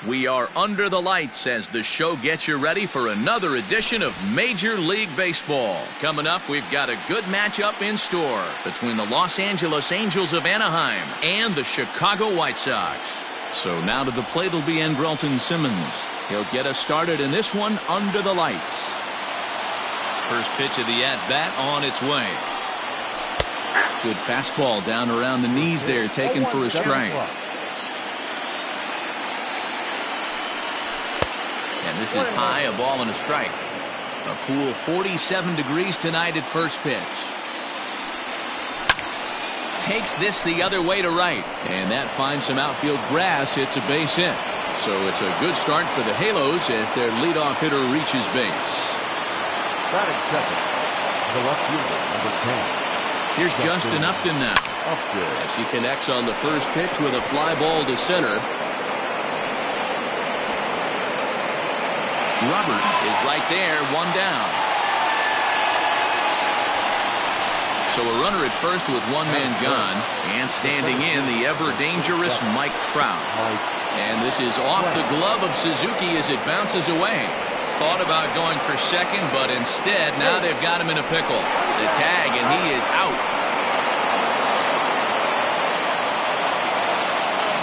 We are under the lights as the show gets you ready for another edition of Major League Baseball. Coming up, we've got a good matchup in store between the Los Angeles Angels of Anaheim and the Chicago White Sox. So now to the plate will be Andrelton Simmons. He'll get us started in this one under the lights. First pitch of the at-bat on its way. Good fastball down around the knees there, taken for a strike. And this is high, a ball and a strike. A cool 47 degrees tonight at first pitch. Takes this the other way to right. And that finds some outfield grass. It's a base hit. So it's a good start for the Halos as their leadoff hitter reaches base. Batting second, the left fielder, number 10. Here's Justin Upton now. As he connects on the first pitch with a fly ball to center. Robert is right there, one down. So a runner at first with one man gone, and standing in the ever-dangerous Mike Trout. And this is off the glove of Suzuki as it bounces away. Thought about going for second, but instead, now they've got him in a pickle. The tag, and he is out.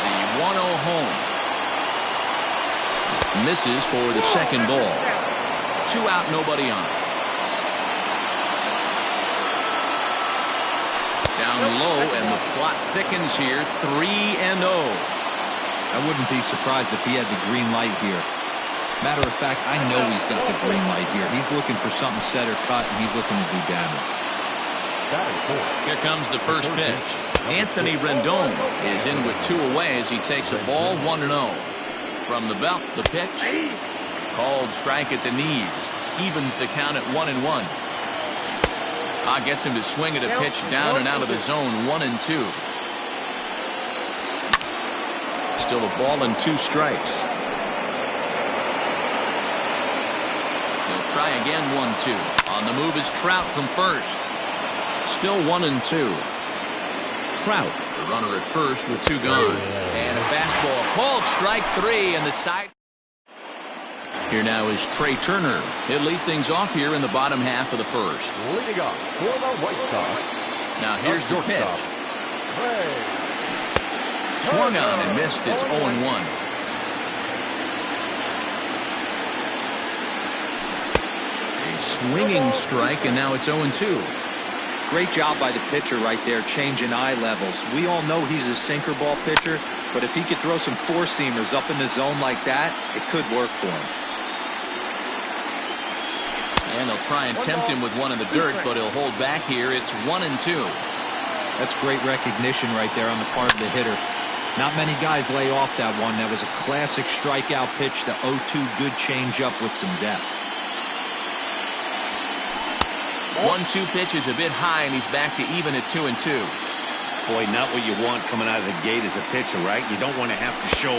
The 1-0 home. Misses for the second ball. 2 out, nobody on. Down low, and the plot thickens here. 3-0. I wouldn't be surprised if he had the green light here. Matter of fact, I know he's got the green light here. He's looking for something set or cut, and he's looking to do damage. Here comes the first pitch. Anthony Rendon is in with 2 away as he takes a ball, 1-0. From the belt, the pitch. Called strike at the knees. Evens the count at 1-1. Gets him to swing at a pitch down and out of the zone, 1-2. Still a ball and 2 strikes. He'll try again, 1-2. On the move is Trout from first. Still 1-2. Trout, the runner at first with 2 gone. And a fastball called strike 3 and the side. Here now is Trey Turner. He'll lead things off here in the bottom half of the first. Leading off for the White Sox. Now here's the pitch. Swung on and missed. It's 0-1. A swinging strike, and now it's 0-2. Great job by the pitcher right there, changing eye levels. We all know he's a sinker ball pitcher, but if he could throw some four-seamers up in the zone like that, it could work for him. And they'll try and tempt him with one in the dirt, but he'll hold back here. It's 1-2. That's great recognition right there on the part of the hitter. Not many guys lay off that one. That was a classic strikeout pitch, the 0-2 good changeup with some depth. 1-2 pitch is a bit high, and he's back to even at 2-2. Boy, not what you want coming out of the gate as a pitcher, right? You don't want to have to show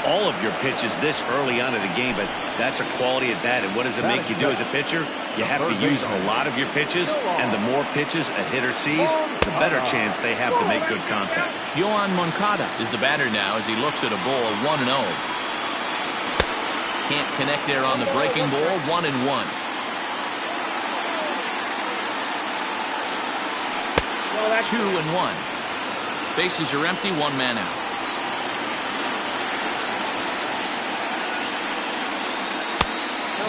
all of your pitches this early on in the game, but that's a quality at bat. And what does it make you do as a pitcher? You have to use a lot of your pitches, and the more pitches a hitter sees, the better chance they have to make good contact. Yohan Moncada is the batter now as he looks at a ball, 1-0. Can't connect there on the breaking ball, 1-1. Well, 2-1. Bases are empty, 1 man out.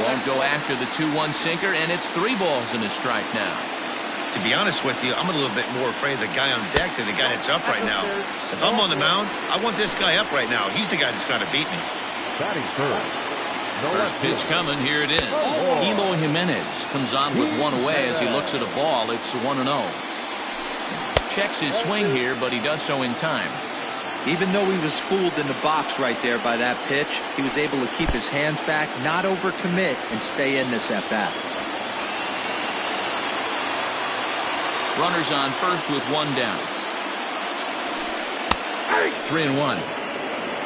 Won't go after the 2-1 sinker, and it's 3 balls and a strike now. To be honest with you, I'm a little bit more afraid of the guy on deck than the guy that's up right now. If I'm on the mound, I want this guy up right now. He's the guy that's got to beat me. Batting first. First pitch coming, here it is. Eloy Jimenez comes on with 1 away as he looks at a ball. It's 1-0. Checks his swing here, but he does so in time. Even though he was fooled in the box right there by that pitch, he was able to keep his hands back, not overcommit, and stay in this at-bat. Runners on first with 1 down. 3-1.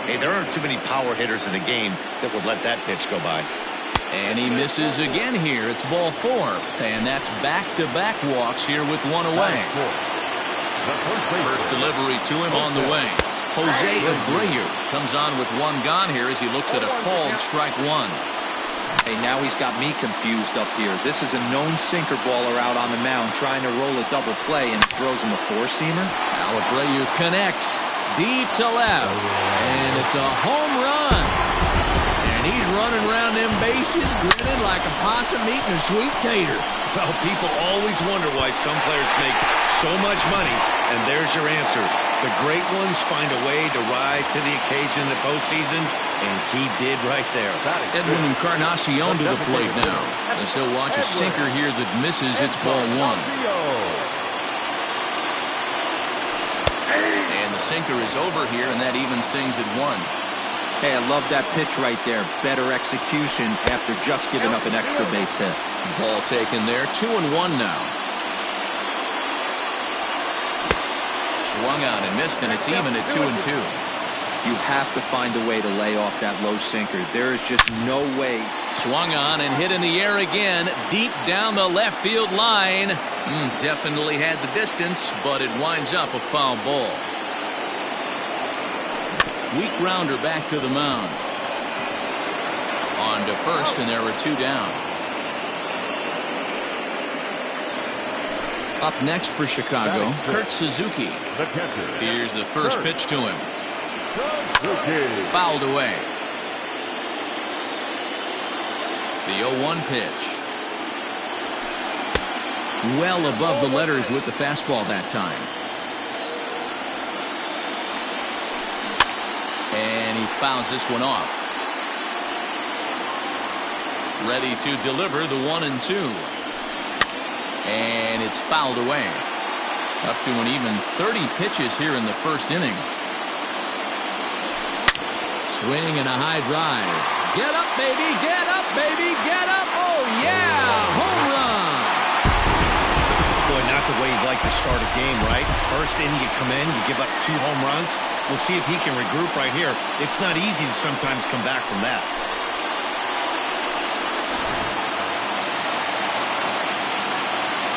Hey, there aren't too many power hitters in the game that would let that pitch go by. And he misses again here. It's ball 4. And that's back-to-back walks here with 1 away. First delivery to him on the way. Jose Abreu comes on with one gone here as he looks at a called strike one. Hey, now he's got me confused up here. This is a known sinker baller out on the mound trying to roll a double play, and throws him a four-seamer. Now Abreu connects deep to left, and it's a home run. And he's running around them bases grinning like a possum eating a sweet tater. Well, people always wonder why some players make so much money, and there's your answer. The great ones find a way to rise to the occasion in the postseason, and he did right there. Edwin Encarnacion to the plate now, as he'll watch a sinker here that misses. It's ball one. And the sinker is over here, and that evens things at one. Hey, I love that pitch right there. Better execution after just giving up an extra base hit. Ball taken there. 2-1 now. Swung out and missed, and it's even at 2-2. You have to find a way to lay off that low sinker. There is just no way. Swung on and hit in the air again, deep down the left field line. Definitely had the distance, but it winds up a foul ball. Weak grounder back to the mound. On to first, and there are two down. Up next for Chicago, Kurt Suzuki. Here's the first pitch to him. Fouled away. The 0-1 pitch. Well above the letters with the fastball that time. And he fouls this one off. Ready to deliver the 1-2. And it's fouled away. Up to an even 30 pitches here in the first inning. Swing and a high drive. Get up, baby. Get up, baby. Get up. Oh, yeah. Home run. Boy, not the way you'd like to start a game, right? First inning, you come in, you give up 2 home runs. We'll see if he can regroup right here. It's not easy to sometimes come back from that.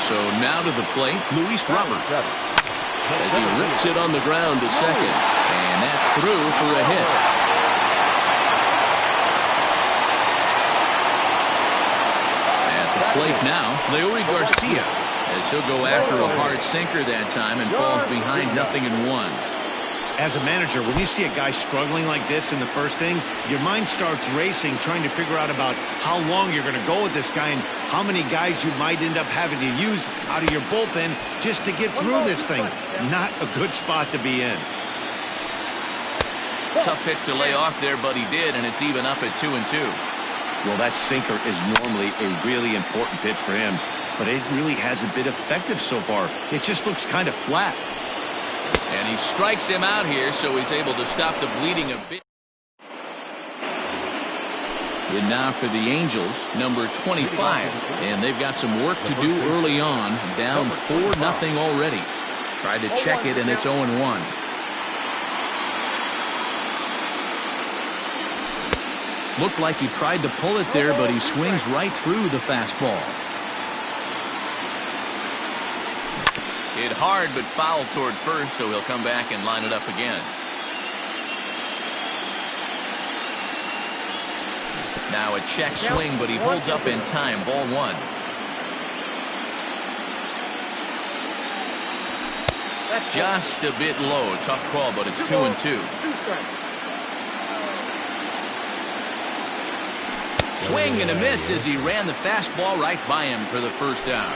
So now to the plate, Luis Robert. As he rips it on the ground to second. And that's through for a hit. At the plate now, Leroy Garcia. As he'll go after a hard sinker that time and falls behind 0-1. As a manager, when you see a guy struggling like this in the first inning, your mind starts racing, trying to figure out about how long you're going to go with this guy and how many guys you might end up having to use out of your bullpen just to get through this thing. Not a good spot to be in. Tough pitch to lay off there, but he did, and it's even up at 2-2. Well, that sinker is normally a really important pitch for him, but it really hasn't been effective so far. It just looks kind of flat. And he strikes him out here, so he's able to stop the bleeding a bit. And now for the Angels, number 25. And they've got some work to do early on. Down 4-0 already. Tried to check it, and it's 0-1. Looked like he tried to pull it there, but he swings right through the fastball. Hit hard, but fouled toward first, so he'll come back and line it up again. Now a check swing, but he holds up in time. Ball one. Just a bit low. Tough call, but it's 2-2. Swing and a miss as he ran the fastball right by him for the first out.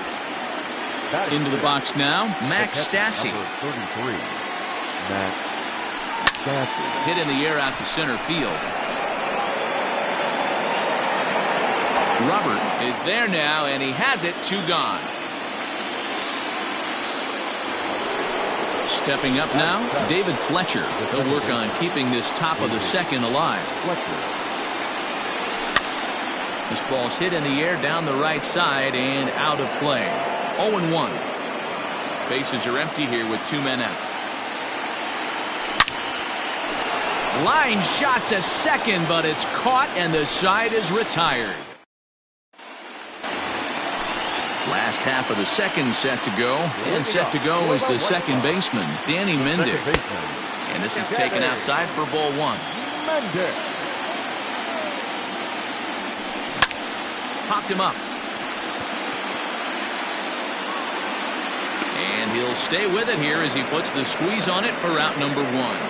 Into the box now, Max Stassi. Hit in the air out to center field. Robert is there now, and he has it. 2 gone. Stepping up now, David Fletcher. He'll work on keeping this top of the second alive. This ball's hit in the air down the right side and out of play. 0-1. Bases are empty here with 2 men out. Line shot to second, but it's caught and the side is retired. Last half of the second set to go. And set to go is the second baseman, Danny Mendick. And this is taken outside for ball one. Popped him up. And he'll stay with it here as he puts the squeeze on it for out number one.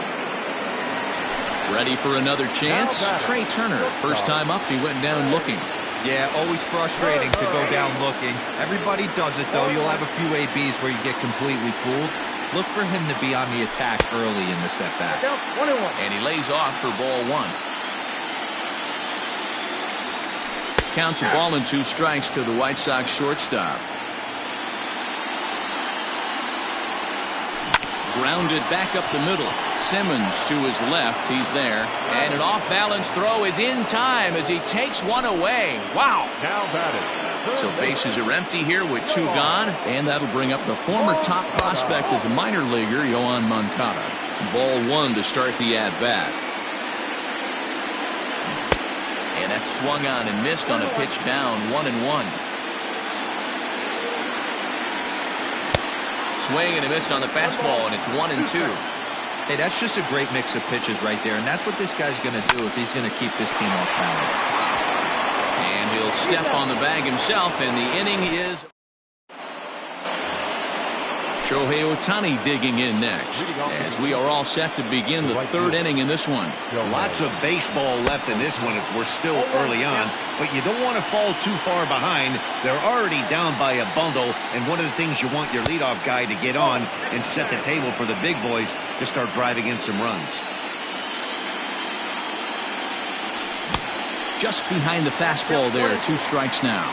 Ready for another chance? Trey Turner. First time up, he went down looking. Yeah, always frustrating to go down looking. Everybody does it, though. You'll have a few ABs where you get completely fooled. Look for him to be on the attack early in the setback. And he lays off for ball one. Counts a ball and 2 strikes to the White Sox shortstop. Grounded back up the middle. Simmons to his left. He's there. And an off-balance throw is in time as he takes one away. Wow. So bases are empty here with 2 gone. And that'll bring up the former top prospect as a minor leaguer, Yoan Moncada. Ball 1 to start the at-bat. And that's swung on and missed on a pitch down, 1-1. Swing and a miss on the fastball, and it's 1-2. Hey, that's just a great mix of pitches right there, and that's what this guy's going to do if he's going to keep this team off balance. And he'll step on the bag himself, and the inning is Shohei Ohtani digging in next, as we are all set to begin the 3rd inning in this one. Lots of baseball left in this one as we're still early on, but you don't want to fall too far behind. They're already down by a bundle, and one of the things you want your leadoff guy to get on and set the table for the big boys to start driving in some runs. Just behind the fastball there, 2 strikes now.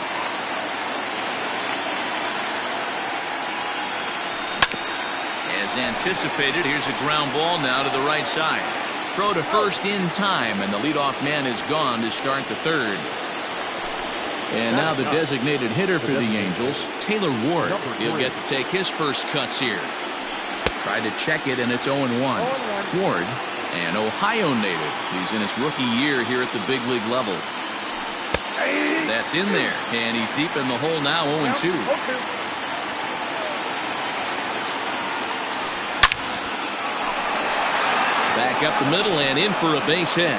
As anticipated, here's a ground ball now to the right side. Throw to first in time, and the leadoff man is gone to start the 3rd. And now the designated hitter for the Angels, Taylor Ward. He'll get to take his first cuts here. Tried to check it, and it's 0-1. Ward, an Ohio native. He's in his rookie year here at the big league level. That's in there, and he's deep in the hole now, 0-2. Back up the middle and in for a base hit.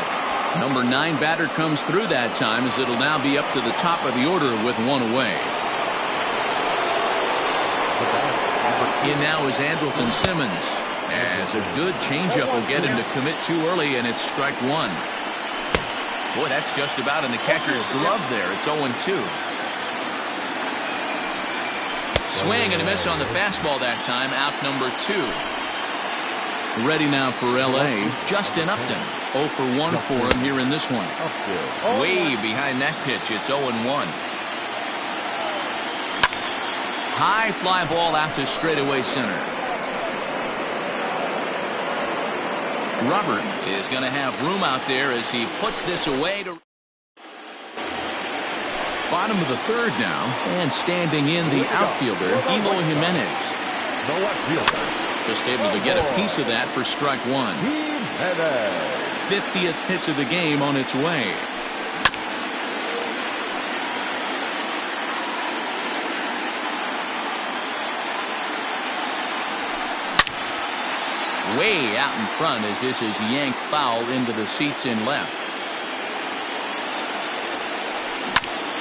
Number 9 batter comes through that time as it'll now be up to the top of the order with 1 away. In now is Andrelton Simmons, as a good changeup will get him to commit too early, and it's strike 1. Boy, that's just about in the catcher's glove there. It's 0-2. Swing and a miss on the fastball that time. Out number 2. Ready now for L.A., Justin Upton. 0 for 1 for him here in this one. Way behind that pitch, it's 0-1. High fly ball out to straightaway center. Robert is going to have room out there as he puts this away to bottom of the 3rd now, and standing in the outfielder, Eloy Jimenez. The left fielder. Just able to get a piece of that for strike 1. 50th pitch of the game on its way. Way out in front as this is yanked foul into the seats in left.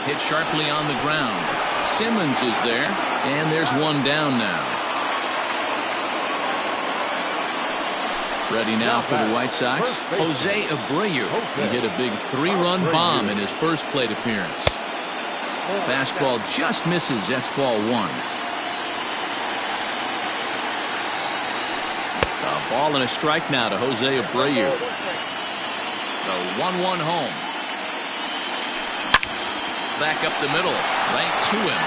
Hit sharply on the ground. Simmons is there, and there's 1 down now. Ready now for the White Sox, Jose Abreu. He hit a big 3-run bomb in his first plate appearance. Fastball just misses. That's ball 1. A ball and a strike now to Jose Abreu. The 1-1 home. Back up the middle, right to him.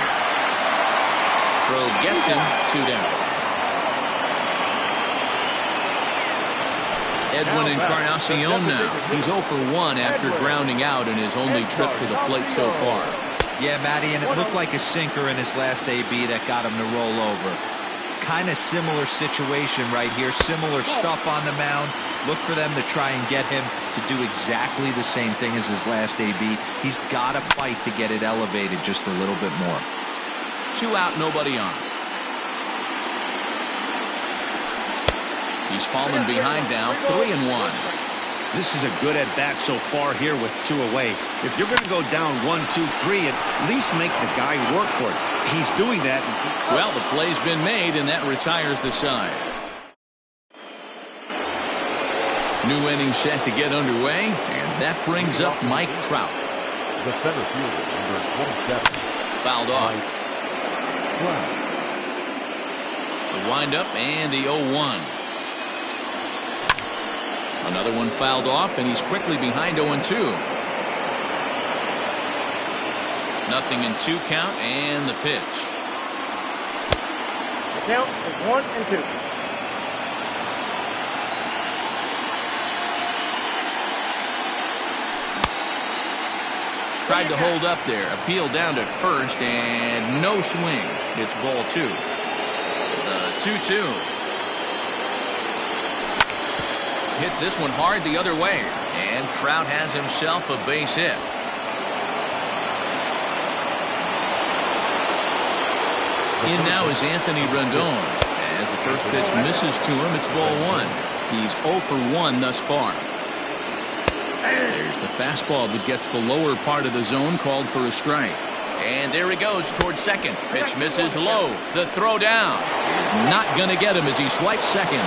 Throw gets him, 2 down. Edwin Encarnacion now. He's 0 for 1 after grounding out in his only trip to the plate so far. Yeah, Matty, and it looked like a sinker in his last AB that got him to roll over. Kind of similar situation right here. Similar stuff on the mound. Look for them to try and get him to do exactly the same thing as his last AB. He's got to fight to get it elevated just a little bit more. 2 out, nobody on. He's fallen behind now, 3-1. This is a good at-bat so far here with 2 away. If you're going to go down 1, 2, 3, at least make the guy work for it. He's doing that. Well, the play's been made, and that retires the side. New inning set to get underway, and that brings up Mike Trout. The center fielder, number 27. Fouled off. The windup and the 0-1. Another one fouled off, and he's quickly behind 0-2. Nothing in 2 count, and the pitch. The count is 1-2. Tried to hold up there. Appeal down to first, and no swing. It's ball 2. The 2-2. Hits this one hard the other way, and Trout has himself a base hit. In now is Anthony Rendon. As the first pitch misses to him, it's ball 1. He's 0 for 1 thus far. There's the fastball that gets the lower part of the zone, called for a strike. And there he goes towards second. Pitch misses low. The throw down is not going to get him as he swipes second.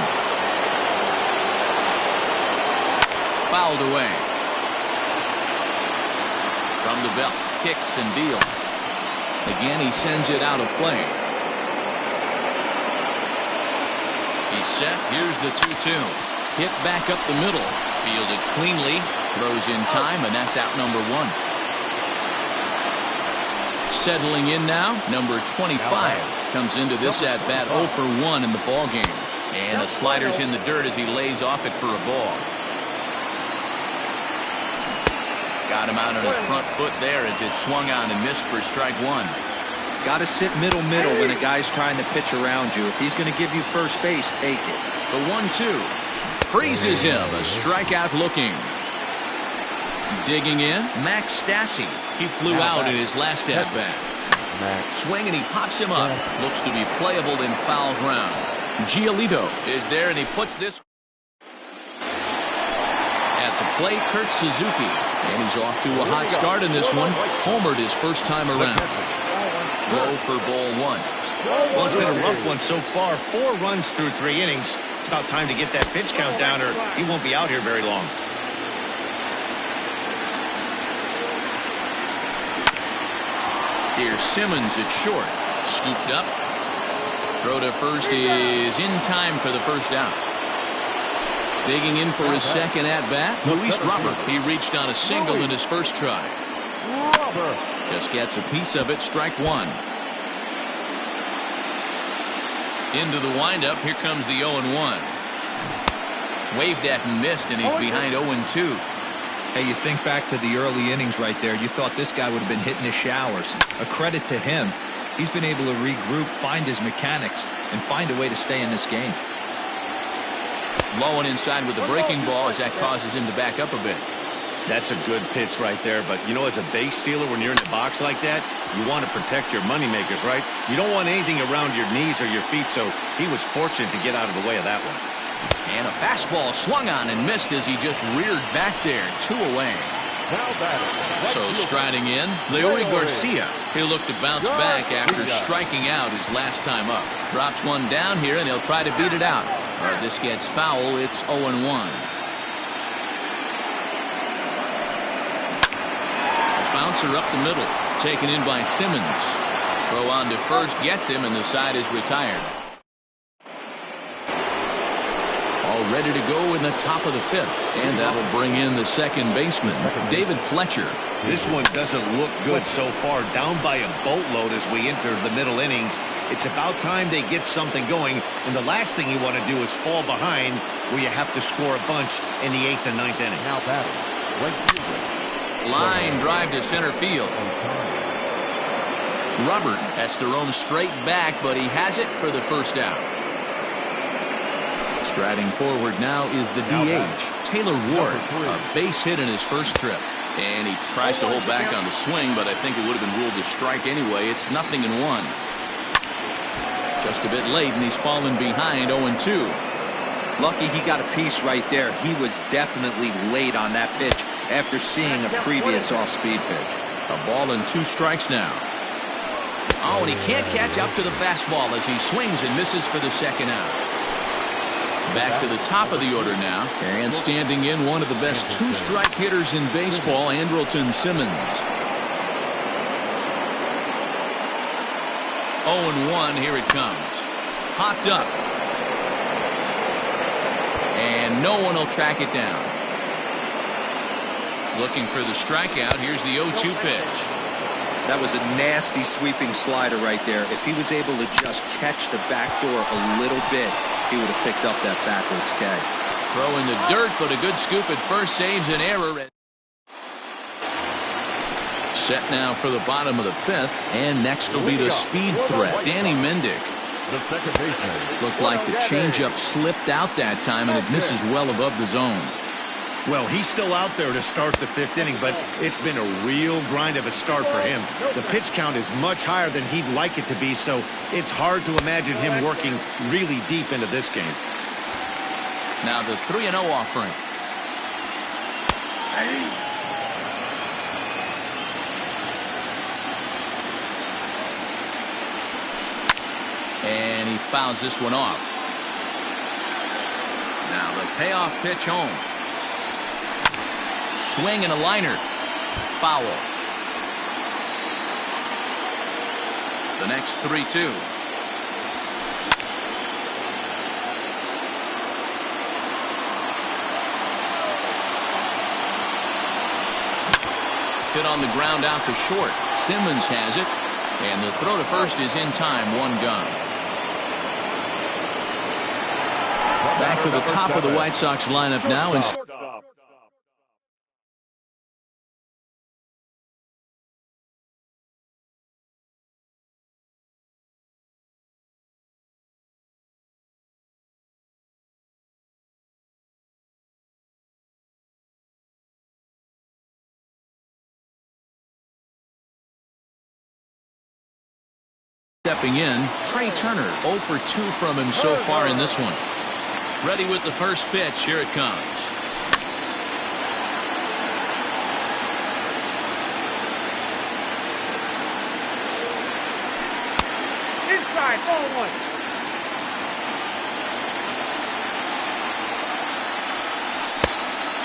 Fouled away. From the belt, kicks and deals. Again, he sends it out of play. He's set. Here's the 2-2. Hit back up the middle. Fielded cleanly. Throws in time, and that's out number 1. Settling in now, number 25 comes into this at bat 0 for 1 in the ball game. And the slider's in the dirt as he lays off it for a ball. Got him out on his front foot there as it swung on and missed for strike 1. Got to sit middle when a guy's trying to pitch around you. If he's going to give you first base, take it. The 1-2 freezes him. A strikeout looking. Digging in, Max Stassi. He flew out in his last at-bat. Swing, and he pops him up. Looks to be playable in foul ground. Giolito is there, and he puts this at the plate. Kurt Suzuki, and he's off to a hot start in this one. Homered his first time around. Low for ball 1. Well, it's been a rough one so far. 4 runs through 3 innings. It's about time to get that pitch count down, or he won't be out here very long. Here's Simmons at short. Scooped up. Throw to first is in time for the first out. Digging in for his second at-bat, Luis Robert. He reached on a single in his first try. Just gets a piece of it, strike 1. Into the windup, here comes the 0-1. Waved at and missed, and he's behind 0-2. Hey, you think back to the early innings right there. You thought this guy would have been hitting his showers. A credit to him. He's been able to regroup, find his mechanics, and find a way to stay in this game. Low and inside with the breaking ball as that causes him to back up a bit. That's a good pitch right there, but you know, as a base stealer, when you're in the box like that, you want to protect your moneymakers, right? You don't want anything around your knees or your feet, so he was fortunate to get out of the way of that one. And a fastball swung on and missed as he just reared back there, 2 away. So striding in, Leroy Garcia. He'll look to bounce back after striking out his last time up. Drops one down here, and he'll try to beat it out. This gets foul. It's 0-1. Bouncer up the middle, taken in by Simmons. Throw on to first, gets him, and the side is retired. All ready to go in the top of the 5th, and that'll bring in the second baseman, David Fletcher. This one doesn't look good so far, down by a boatload as we enter the middle innings. It's about time they get something going, and the last thing you want to do is fall behind where you have to score a bunch in the 8th and 9th inning. Now batting, right fielder. Line drive to center field. Robert has to roam straight back, but he has it for the first out. Striding forward now is the DH, Taylor Ward, a base hit in his first trip. And he tries to hold back on the swing, but I think it would have been ruled a strike anyway. It's 0-1. Just a bit late, and he's fallen behind 0-2. Lucky he got a piece right there. He was definitely late on that pitch after seeing a previous off-speed pitch. A ball and 2 strikes now. Oh, and he can't catch up to the fastball as he swings and misses for the second out. Back to the top of the order now, and standing in one of the best 2-strike hitters in baseball, Andrelton Simmons. 0-1, here it comes. Popped up. And no one will track it down. Looking for the strikeout. Here's the 0-2 pitch. That was a nasty sweeping slider right there. If he was able to just catch the back door a little bit, he would have picked up that backwards K. Throw in the dirt, but a good scoop at first saves an error. Set now for the bottom of the 5th, and next will be the speed threat, Danny Mendick. The second baseman. Looked like the changeup slipped out that time, and it misses well above the zone. Well, he's still out there to start the 5th inning, but it's been a real grind of a start for him. The pitch count is much higher than he'd like it to be, so it's hard to imagine him working really deep into this game. Now the 3-0 offering. And he fouls this one off. Now the payoff pitch home. Swing and a liner. Foul. The next 3-2. Hit on the ground out to short. Simmons has it. And the throw to first is in time. 1 gone. Back to the top of the White Sox lineup now. And stepping in, Trey Turner, 0 for 2 from him so far in this one. Ready with the first pitch. Here it comes. Inside, ball 1.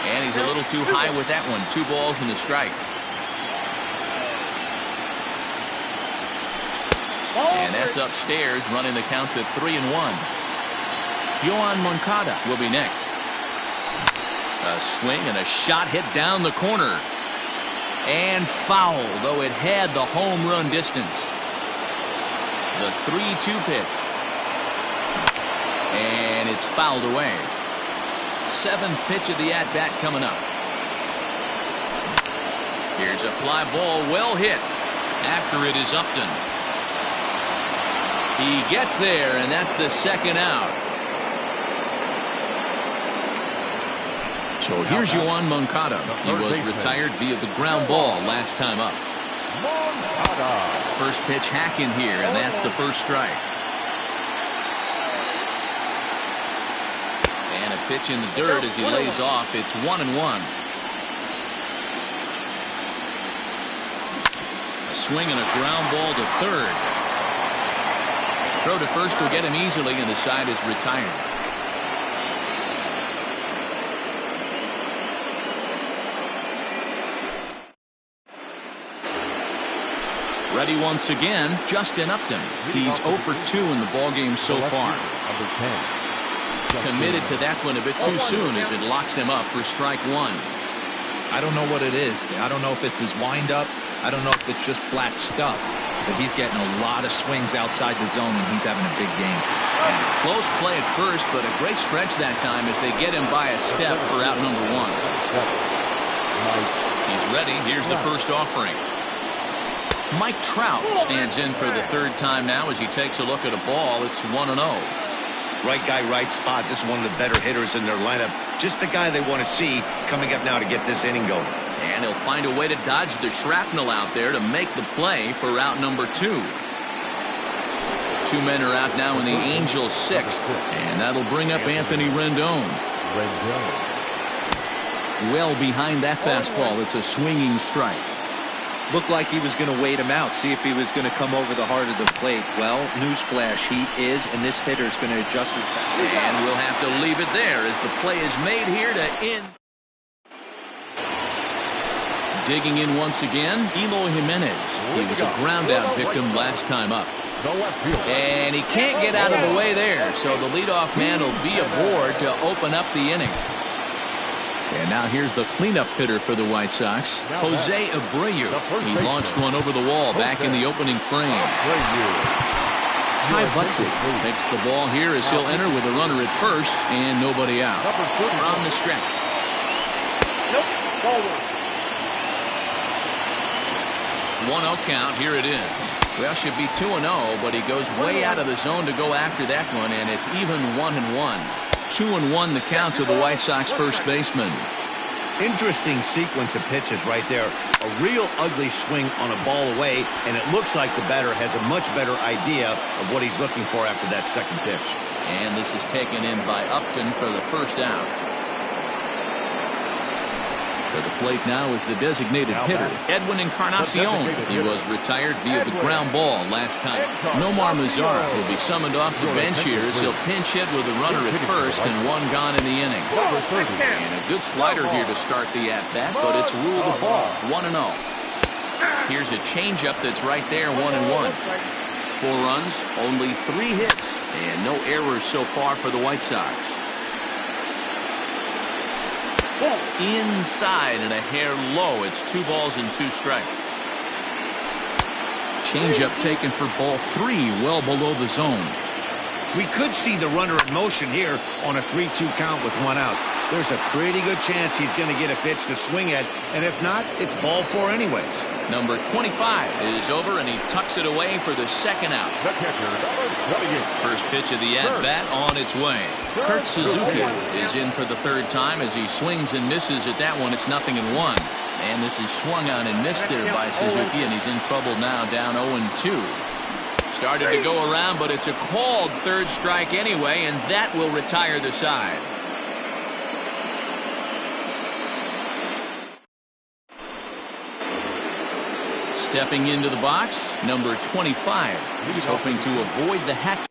And he's a little too high with that one. 2 balls and a strike. And that's upstairs, running the count to 3-1. Yoan Moncada will be next. A swing and a shot hit down the corner. And foul, though it had the home run distance. The 3-2 pitch. And it's fouled away. 7th pitch of the at-bat coming up. Here's a fly ball, well hit. After it is Upton. He gets there, and that's the second out. So here's Yoan Moncada. He was retired via the ground ball last time up. First pitch hack in here, and that's the first strike. And a pitch in the dirt as he lays off. It's 1-1. A swing and a ground ball to third. Throw to first will get him easily, and the side is retired. Ready once again, Justin Upton. He's 0 for 2 in the ballgame so far. Committed to that one a bit too soon as it locks him up for strike 1. I don't know what it is. I don't know if it's his windup. I don't know if it's just flat stuff. But he's getting a lot of swings outside the zone, and he's having a big game. Close play at first, but a great stretch that time as they get him by a step for out number 1. He's ready. Here's the first offering. Mike Trout stands in for the 3rd time now as he takes a look at a ball. It's 1-0. Right guy, right spot. This is one of the better hitters in their lineup. Just the guy they want to see coming up now to get this inning going. And he'll find a way to dodge the shrapnel out there to make the play for out number 2. 2 men are out now in the Angels' 6th. And that'll bring up Anthony Rendon. Well behind that fastball. It's a swinging strike. Looked like he was going to wait him out, see if he was going to come over the heart of the plate. Well, newsflash, he is, and this hitter's going to adjust his back. And we'll have to leave it there as the play is made here to end. Digging in once again, Eloy Jimenez. He was a ground-out victim last time up. And he can't get out of the way there, so the leadoff man will be aboard to open up the inning. And now here's the cleanup hitter for the White Sox, Jose Abreu. He launched one over the wall back in the opening frame. Ty Buttrick takes the ball here as he'll enter with a runner at first and nobody out. On the stretch. Ball 1-0 count. Here it is. Well, should be 2-0, but he goes way out of the zone to go after that one, and it's even 1-1. 2-1 the count to the White Sox first baseman. Interesting sequence of pitches right there. A real ugly swing on a ball away, and it looks like the batter has a much better idea of what he's looking for after that second pitch. And this is taken in by Upton for the first out. For the plate now is the designated hitter, Edwin Encarnacion. He was retired via the ground ball last time. Nomar Mazara will be summoned off the bench here as he'll pinch hit with a runner at first and one gone in the inning. And a good slider here to start the at-bat, but it's ruled a ball, 1-0. Here's a changeup that's right there, 1-1. 4 runs, only 3 hits, and no errors so far for the White Sox. Inside and a hair low. It's 2 balls and 2 strikes. Changeup taken for ball 3, well below the zone. We could see the runner in motion here on a 3-2 count with 1 out. There's a pretty good chance he's going to get a pitch to swing at, and if not, it's ball 4 anyways. Number 25 is over, and he tucks it away for the second out. First pitch of the at-bat on its way. Kurt Suzuki is in for the third time as he swings and misses at that one. It's 0-1. And this is swung on and missed there by Suzuki, and he's in trouble now, down 0-2. Started to go around, but it's a called third strike anyway, and that will retire the side. Stepping into the box, number 25. He's hoping to avoid the hat.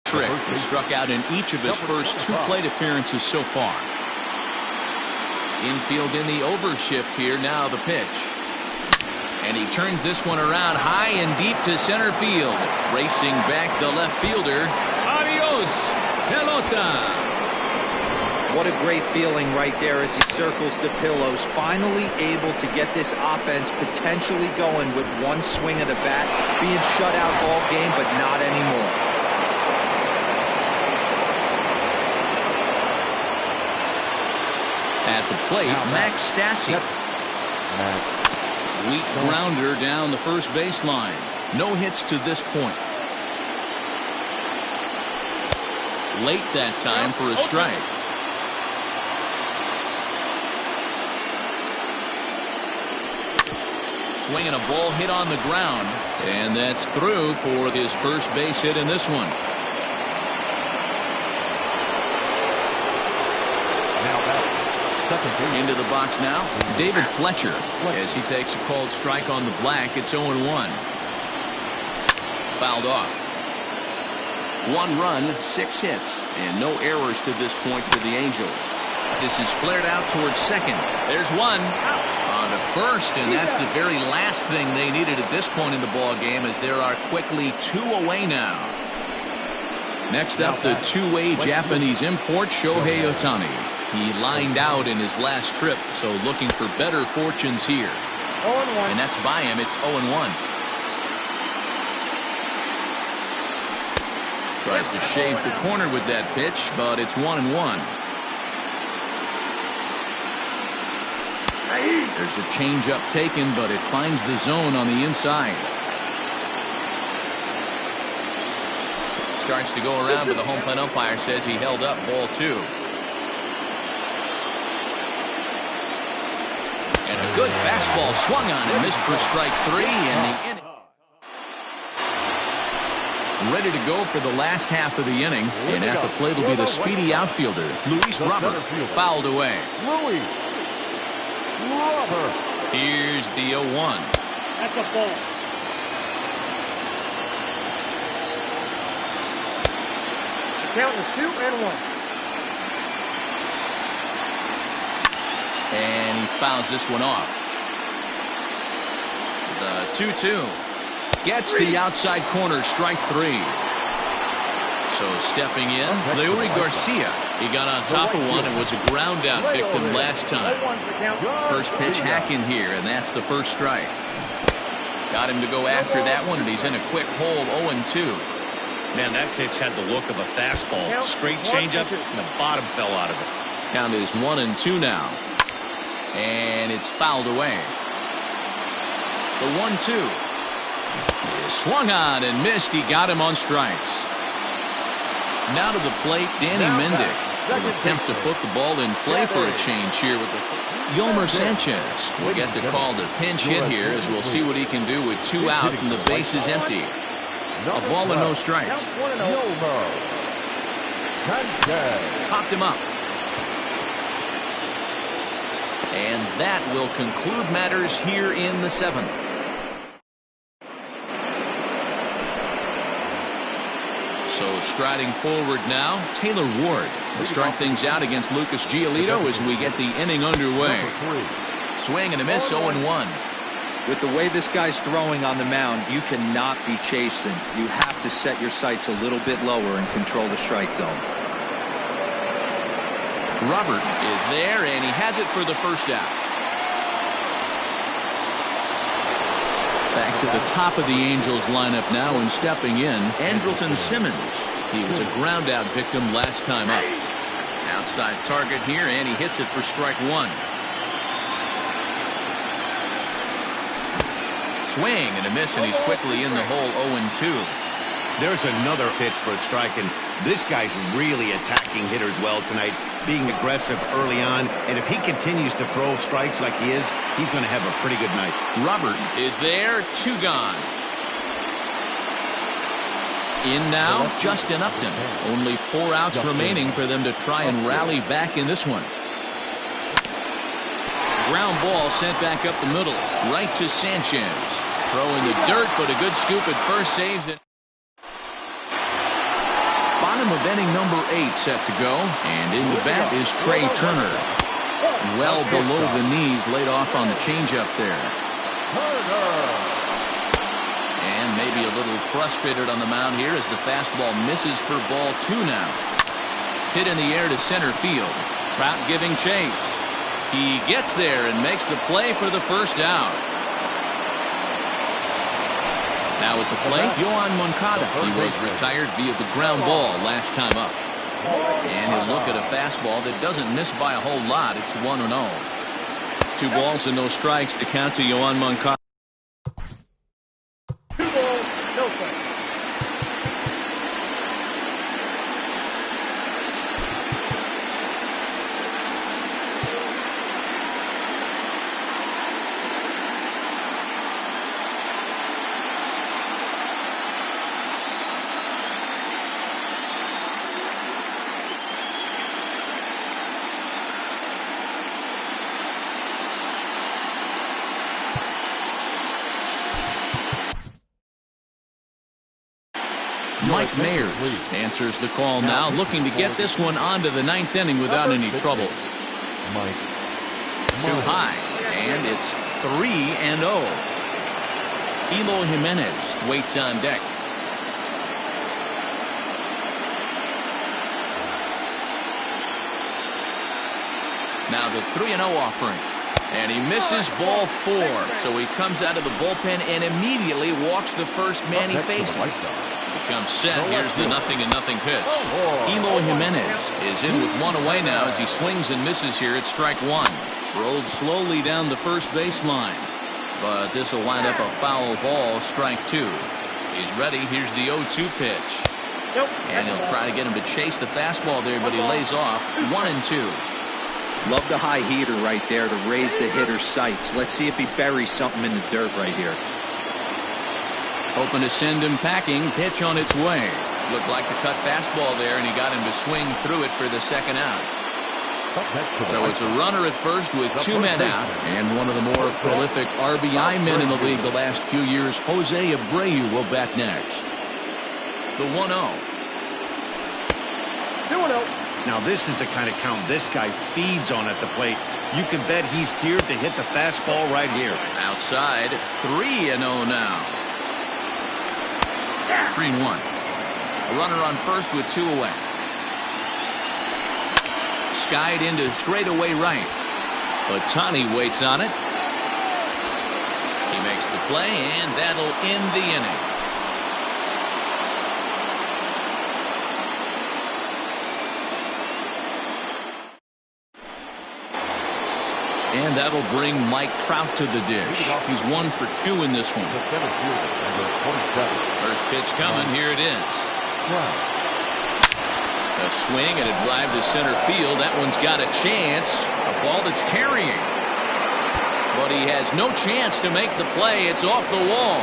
Trick has struck out in each of his first 2 plate appearances so far. Infield in the overshift here. Now the pitch. And he turns this one around high and deep to center field. Racing back the left fielder. Adios, pelota. What a great feeling right there as he circles the pillows. Finally able to get this offense potentially going with 1 swing of the bat. Being shut out all game, but not anymore. At the plate, Max Stassi. Weak grounder down the first baseline. No hits to this point. Late that time for a strike. Swinging a ball hit on the ground. And that's through for his first base hit in this one. second base. Into the box now, David Fletcher. As he takes a called strike on the black, it's 0-1. Fouled off. 1 run, 6 hits, and no errors to this point for the Angels. This is flared out towards second. There's one. On to first, and that's the very last thing they needed at this point in the ball game, as there are quickly 2 away now. Next up, the two-way Japanese import, Shohei Ohtani. He lined out in his last trip, so looking for better fortunes here. 0-1. And that's by him. It's 0-1. Tries to shave the corner with that pitch, but it's 1-1. There's a changeup taken, but it finds the zone on the inside. Starts to go around, but the home plate umpire says he held up ball 2. And a good fastball swung on and missed for strike 3, and the inning ready to go for the last half of the inning. And at the plate will be the speedy outfielder, Luis Robert, fouled away. Luis Robert. Here's the 0-1. That's a ball. Count is 2-1. And he fouls this one off. The 2-2. Gets the outside corner, strike 3. So stepping in, Leroyy Garcia. He got on top of one and was a ground out victim last time. First pitch hacking here, and that's the first strike. Got him to go after that one, and he's in a quick hole, 0-2. Man, that pitch had the look of a fastball. Straight changeup, and the bottom fell out of it. Count is 1-2 now. And it's fouled away. The 1-2. He swung on and missed. He got him on strikes. Now to the plate, Danny Mendick will attempt to put the ball in play for a change here with the Yomer Sanchez will get the call to pinch hit here, as we'll see what he can do with 2 out and the base is empty. A ball and no strikes. Popped him up. And that will conclude matters here in the 7th. So striding forward now, Taylor Ward will start things out against Lucas Giolito as we get the inning underway. Swing and a miss, 0-1. With the way this guy's throwing on the mound, you cannot be chasing. You have to set your sights a little bit lower and control the strike zone. Robert is there, and he has it for the first out. Back to the top of the Angels lineup now, and stepping in, Andrelton Simmons. He was a ground out victim last time up. Outside target here, and he hits it for strike 1. Swing and a miss, and he's quickly in the hole, 0-2. There's another pitch for a strike, and this guy's really attacking hitters well tonight, being aggressive early on, and if he continues to throw strikes like he is, he's going to have a pretty good night. Robert is there, 2 gone. In now, Justin Upton. Only 4 outs remaining for them to try and rally back in this one. Ground ball sent back up the middle, right to Sanchez. Throw in the dirt, but a good scoop at first, saves it. Bottom of inning number 8 set to go, and in the bat is Trey Turner. Well below the knees, laid off on the changeup there. And maybe a little frustrated on the mound here as the fastball misses for ball 2 now. Hit in the air to center field. Trout giving chase. He gets there and makes the play for the first out. Now at the plate, Yoan Moncada. He was retired via the ground ball last time up. And he'll look at a fastball that doesn't miss by a whole lot. It's 1-0. 2 balls and no strikes. The count to Yoan Moncada. 2 balls, no strikes. answers the call now, looking to get this one onto the 9th inning without any trouble. Too high, and it's 3-0. Eloy Jimenez waits on deck. Now the 3-0 offering. And he misses ball 4. So he comes out of the bullpen and immediately walks the first man he faces. He comes set. Here's the 0-0 pitch. Eloy Jimenez is in with one away now as he swings and misses here at strike 1. Rolled slowly down the first baseline. But this will wind up a foul ball, strike 2. He's ready. Here's the 0-2 pitch. And he'll try to get him to chase the fastball there, but he lays off. 1-2. Love the high heater right there to raise the hitter's sights. Let's see if he buries something in the dirt right here. Hoping to send him packing. Pitch on its way. Looked like the cut fastball there, and he got him to swing through it for the second out. So it's a runner at first with 2 men out, and one of the more prolific RBI men in the league the last few years, Jose Abreu, will bat next. The 1-0. 2-0. Now this is the kind of count this guy feeds on at the plate. You can bet he's here to hit the fastball right here. Outside, 3-0 now. 3-1. A runner on first with 2 away. Skied into straightaway right. Ohtani waits on it. He makes the play, and that'll end the inning. And that'll bring Mike Trout to the dish. He's 1 for 2 in this one. First pitch coming. Here it is. A swing and a drive to center field. That one's got a chance. A ball that's carrying. But he has no chance to make the play. It's off the wall.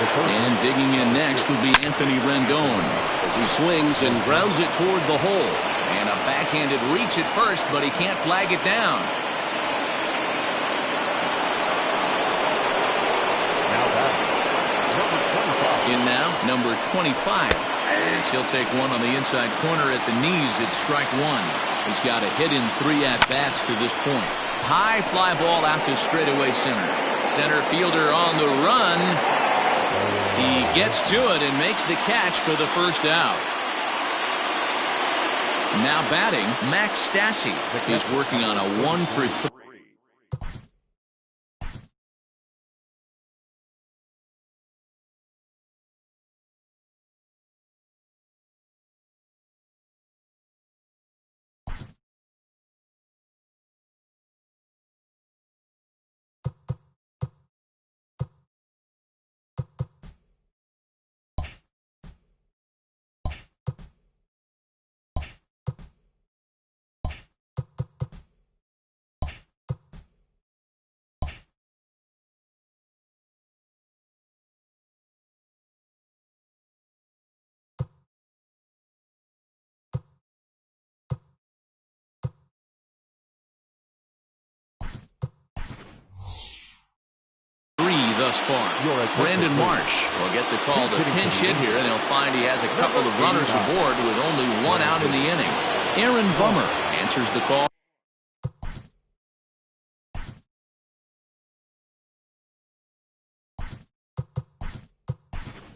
And digging in next will be Anthony Rendon as he swings and grounds it toward the hole. And a backhanded reach at first, but he can't flag it down. In now, number 25. As he'll take one on the inside corner at the knees at strike 1. He's got a hit in 3 at-bats to this point. High fly ball out to straightaway center. Center fielder on the run. He gets to it and makes the catch for the first out. Now batting, Max Stassi. He's working on a 1 for 3. Thus far. Brandon Marsh will get the call to pinch hit here, and he'll find he has a couple of runners aboard with only 1 out in the inning. Aaron Bummer answers the call.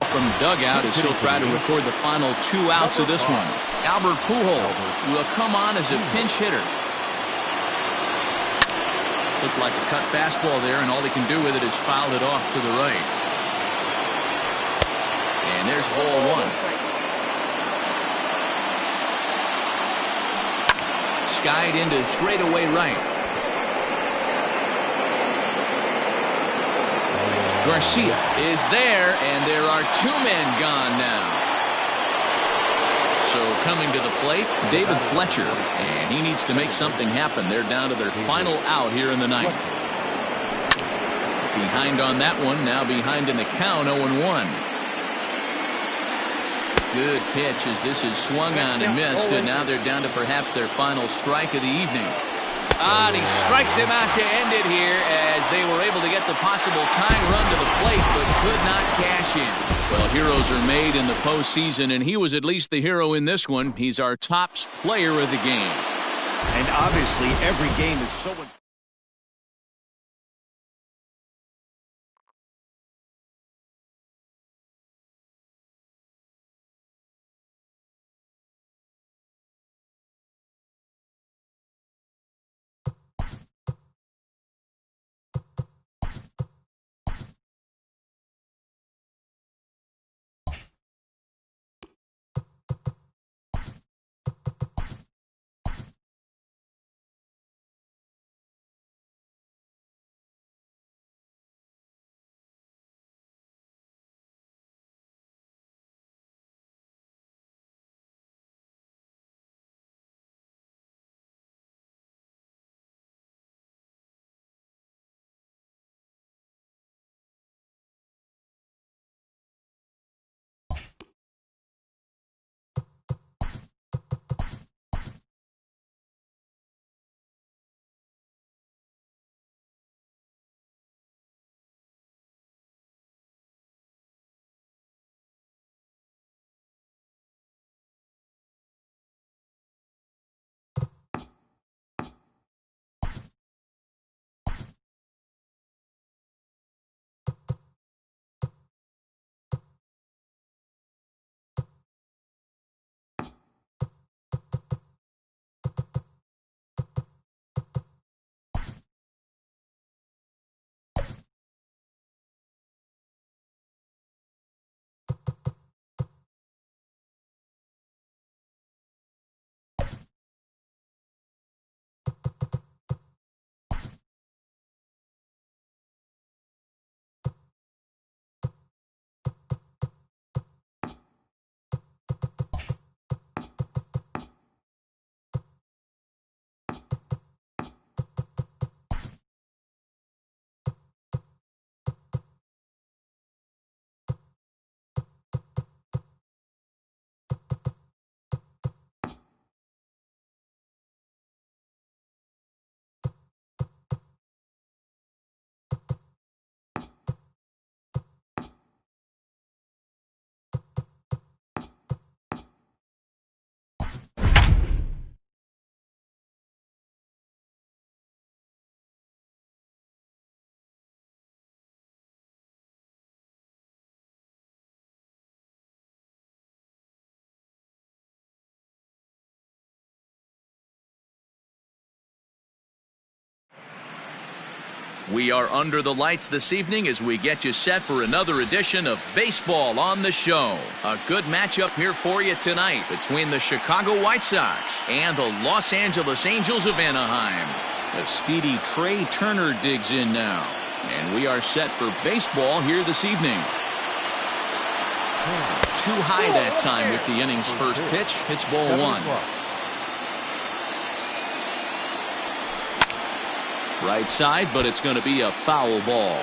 From dugout as he'll try to record the final 2 outs of this one. Albert Pujols will come on as a pinch hitter. Looked like a cut fastball there, and all he can do with it is foul it off to the right. And there's ball 1. Skied into straightaway right. Garcia is there, and there are 2 men gone now. So coming to the plate, David Fletcher, and he needs to make something happen. They're down to their final out here in the 9th. Behind on that one, now behind in the count, 0-1. Good pitch as this is swung on and missed, and now they're down to perhaps their final strike of the evening. And he strikes him out to end it here as they were able to get the possible tying run to the plate but could not cash in. Well, heroes are made in the postseason, and he was at least the hero in this one. He's our top player of the game. And obviously, every game is so... We are under the lights this evening as we get you set for another edition of Baseball on the Show. A good matchup here for you tonight between the Chicago White Sox and the Los Angeles Angels of Anaheim. The speedy Trey Turner digs in now, and we are set for baseball here this evening. Too high that time with the inning's first pitch. Hits ball one. Right side, but it's going to be a foul ball.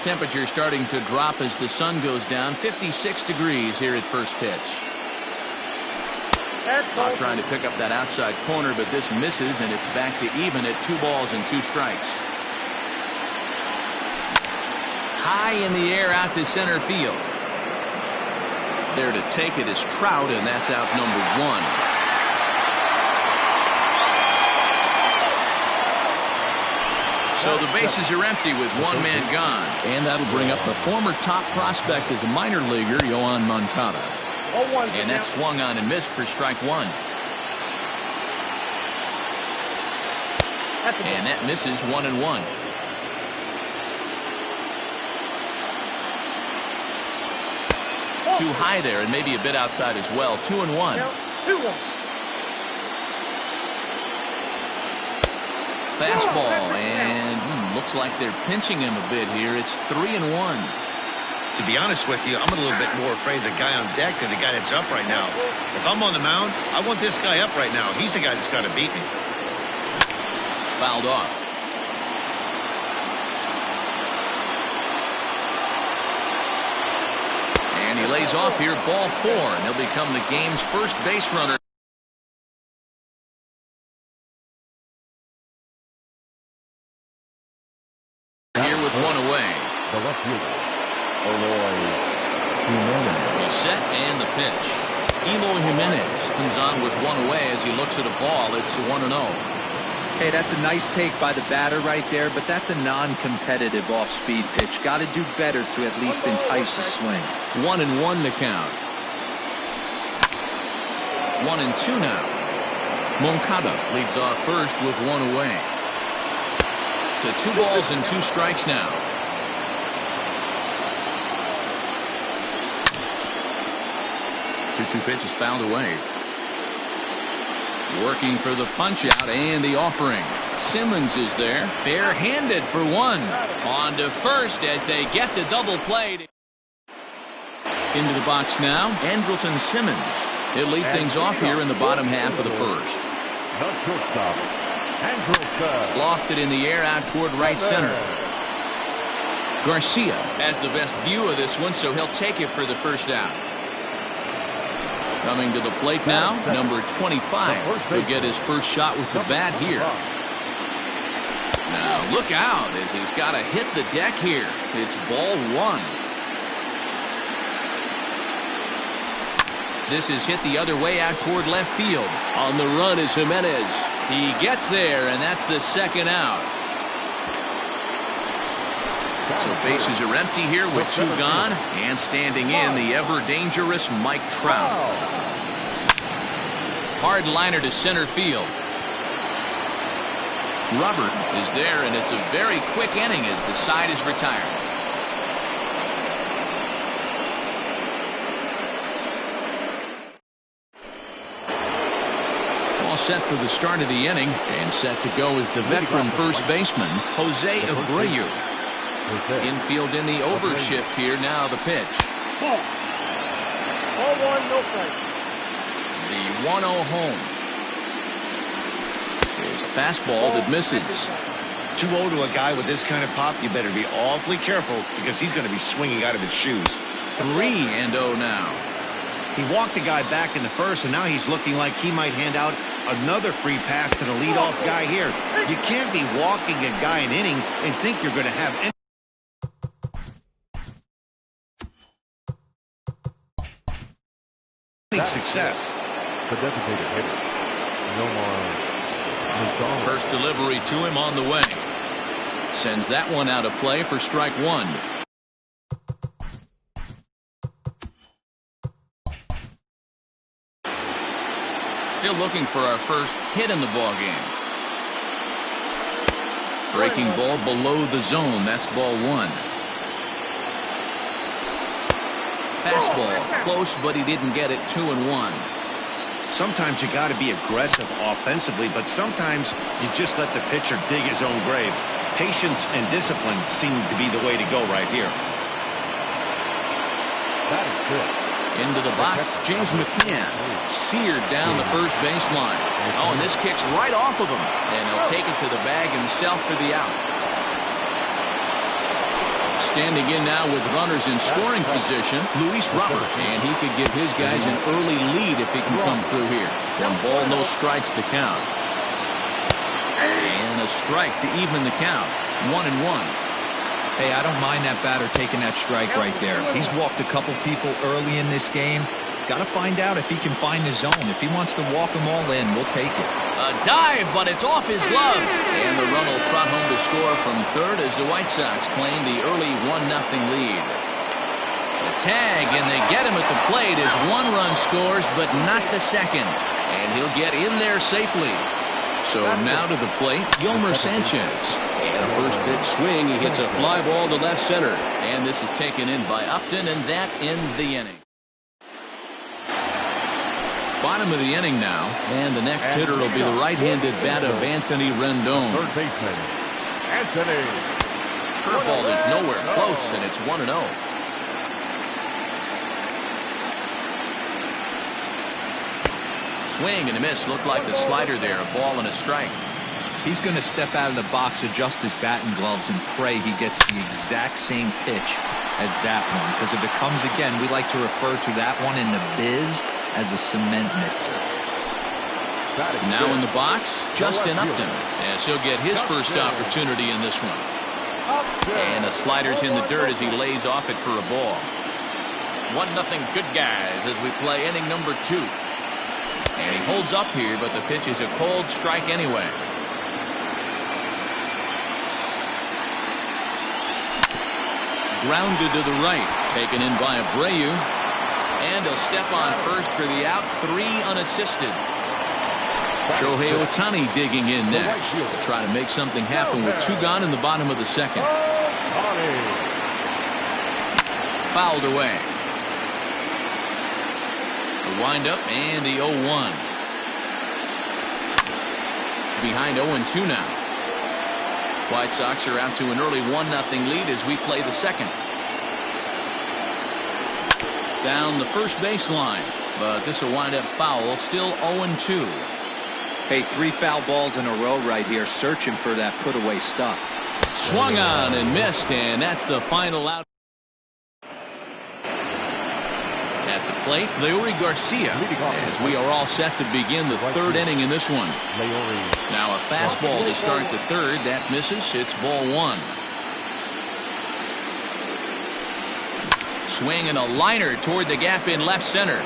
Temperature starting to drop as the sun goes down. 56 degrees here at first pitch. Not trying to pick up that outside corner, but this misses, and it's back to even at 2 balls and 2 strikes. High in the air out to center field. There to take it is Trout, and that's out number 1. So the bases are empty with 1 man gone. And that'll bring up the former top prospect as a minor leaguer, Yohan Moncada. And that swung on and missed for strike 1. And that misses 1-1. Too high there, and maybe a bit outside as well. 2-1. 2-1. Fastball, and looks like they're pinching him a bit here. It's 3-1. To be honest with you, I'm a little bit more afraid of the guy on deck than the guy that's up right now. If I'm on the mound, I want this guy up right now. He's the guy that's got to beat me. Fouled off. And he lays off here, ball 4, and he'll become the game's first base runner. Here with one away. The left fielder, leroyy19's. He's set and the pitch. Eloy Jimenez comes on with one away as he looks at a ball. It's 1-0. Hey, that's a nice take by the batter right there, but that's a non-competitive off-speed pitch. Got to do better to at least entice a swing. 1-1 the count. 1-2 now. Moncada leads off first with one away. To 2 balls and 2 strikes now. Two pitches fouled away. Working for the punch out and the offering. Simmons is there, barehanded for one. On to first as they get the double play. Into the box now, Andrelton Simmons. He'll lead things off here in the bottom half of the first. The shortstop, Andrelton. Lofted in the air out toward right center. Garcia has the best view of this one, so he'll take it for the first out. Coming to the plate now, number 25. He'll get his first shot with the bat here. Now look out as he's got to hit the deck here. It's ball 1. This is hit the other way out toward left field. On the run is Jimenez. He gets there, and that's the second out. So bases are empty here with 2 gone, and standing in the ever-dangerous Mike Trout. Hard liner to center field. Robert is there, and it's a very quick inning as the side is retired. All set for the start of the inning, and set to go is the veteran first baseman, Jose Abreu. Infield in the overshift here. Now the pitch. Ball 1, no strike. The 1-0 home. Here's a fastball that misses. 2-0 to a guy with this kind of pop, you better be awfully careful because he's going to be swinging out of his shoes. 3-0 now. He walked a guy back in the first, and now he's looking like he might hand out another free pass to the leadoff guy here. You can't be walking a guy an inning and think you're going to have any success. The designated hitter, First delivery to him on the way. Sends that one out of play for strike 1. Still looking for our first hit in the ball game. Breaking ball below the zone. That's ball 1. Fastball close, but he didn't get it. 2-1. Sometimes you got to be aggressive offensively, but sometimes you just let the pitcher dig his own grave. Patience and discipline seem to be the way to go right here. That is good. Into the box, James McCann. Seared down the first baseline. Oh, and this kicks right off of him. And he'll take it to the bag himself for the out. Standing in now with runners in scoring position, Luis Robert. And he could give his guys an early lead if he can come through here. 1 ball, no strikes to count. And a strike to even the count. 1-1. Hey, I don't mind that batter taking that strike right there. He's walked a couple people early in this game. Got to find out if he can find his zone. If he wants to walk them all in, we'll take it. A dive, but it's off his glove. And the run will trot home to score from third as the White Sox claim the early 1-0 lead. The tag, and they get him at the plate as 1 run scores, but not the second. And he'll get in there safely. So now to the plate, Yolmer Sanchez. And a first pitch swing. He hits a fly ball to left center. And this is taken in by Upton, and that ends the inning. Bottom of the inning now, and the next hitter will be the right-handed bat of Anthony Rendon. Third baseman, Anthony. Curveball is nowhere close, and it's 1-0. Swing and a miss. Looked like the slider there. A ball and a strike. He's going to step out of the box, adjust his batting gloves, and pray he gets the exact same pitch as that one. Because if it comes again, we like to refer to that one in the biz as a cement mixer. Now in the box, Justin Upton, as he'll get his first opportunity in this one. And the slider's in the dirt as he lays off it for a ball. 1-0 good guys as we play inning number 2. And he holds up here, but the pitch is a cold strike anyway. Grounded to the right, taken in by Abreu. And he'll step on first for the out, 3 unassisted. Shohei Ohtani digging in next to try to make something happen with 2 gone in the bottom of the second. Fouled away. The windup and the 0-1. Behind 0-2 now. White Sox are out to an early 1-0 lead as we play the second. Down the first baseline, but this will wind up foul. Still 0-2. Hey, 3 foul balls in a row right here, searching for that put-away stuff. Swung on and missed, and that's the final out. At the plate, Leroyy Garcia, as we are all set to begin the 3rd inning in this one. Now a fastball to start the 3rd. That misses. It's ball 1. Swing and a liner toward the gap in left center.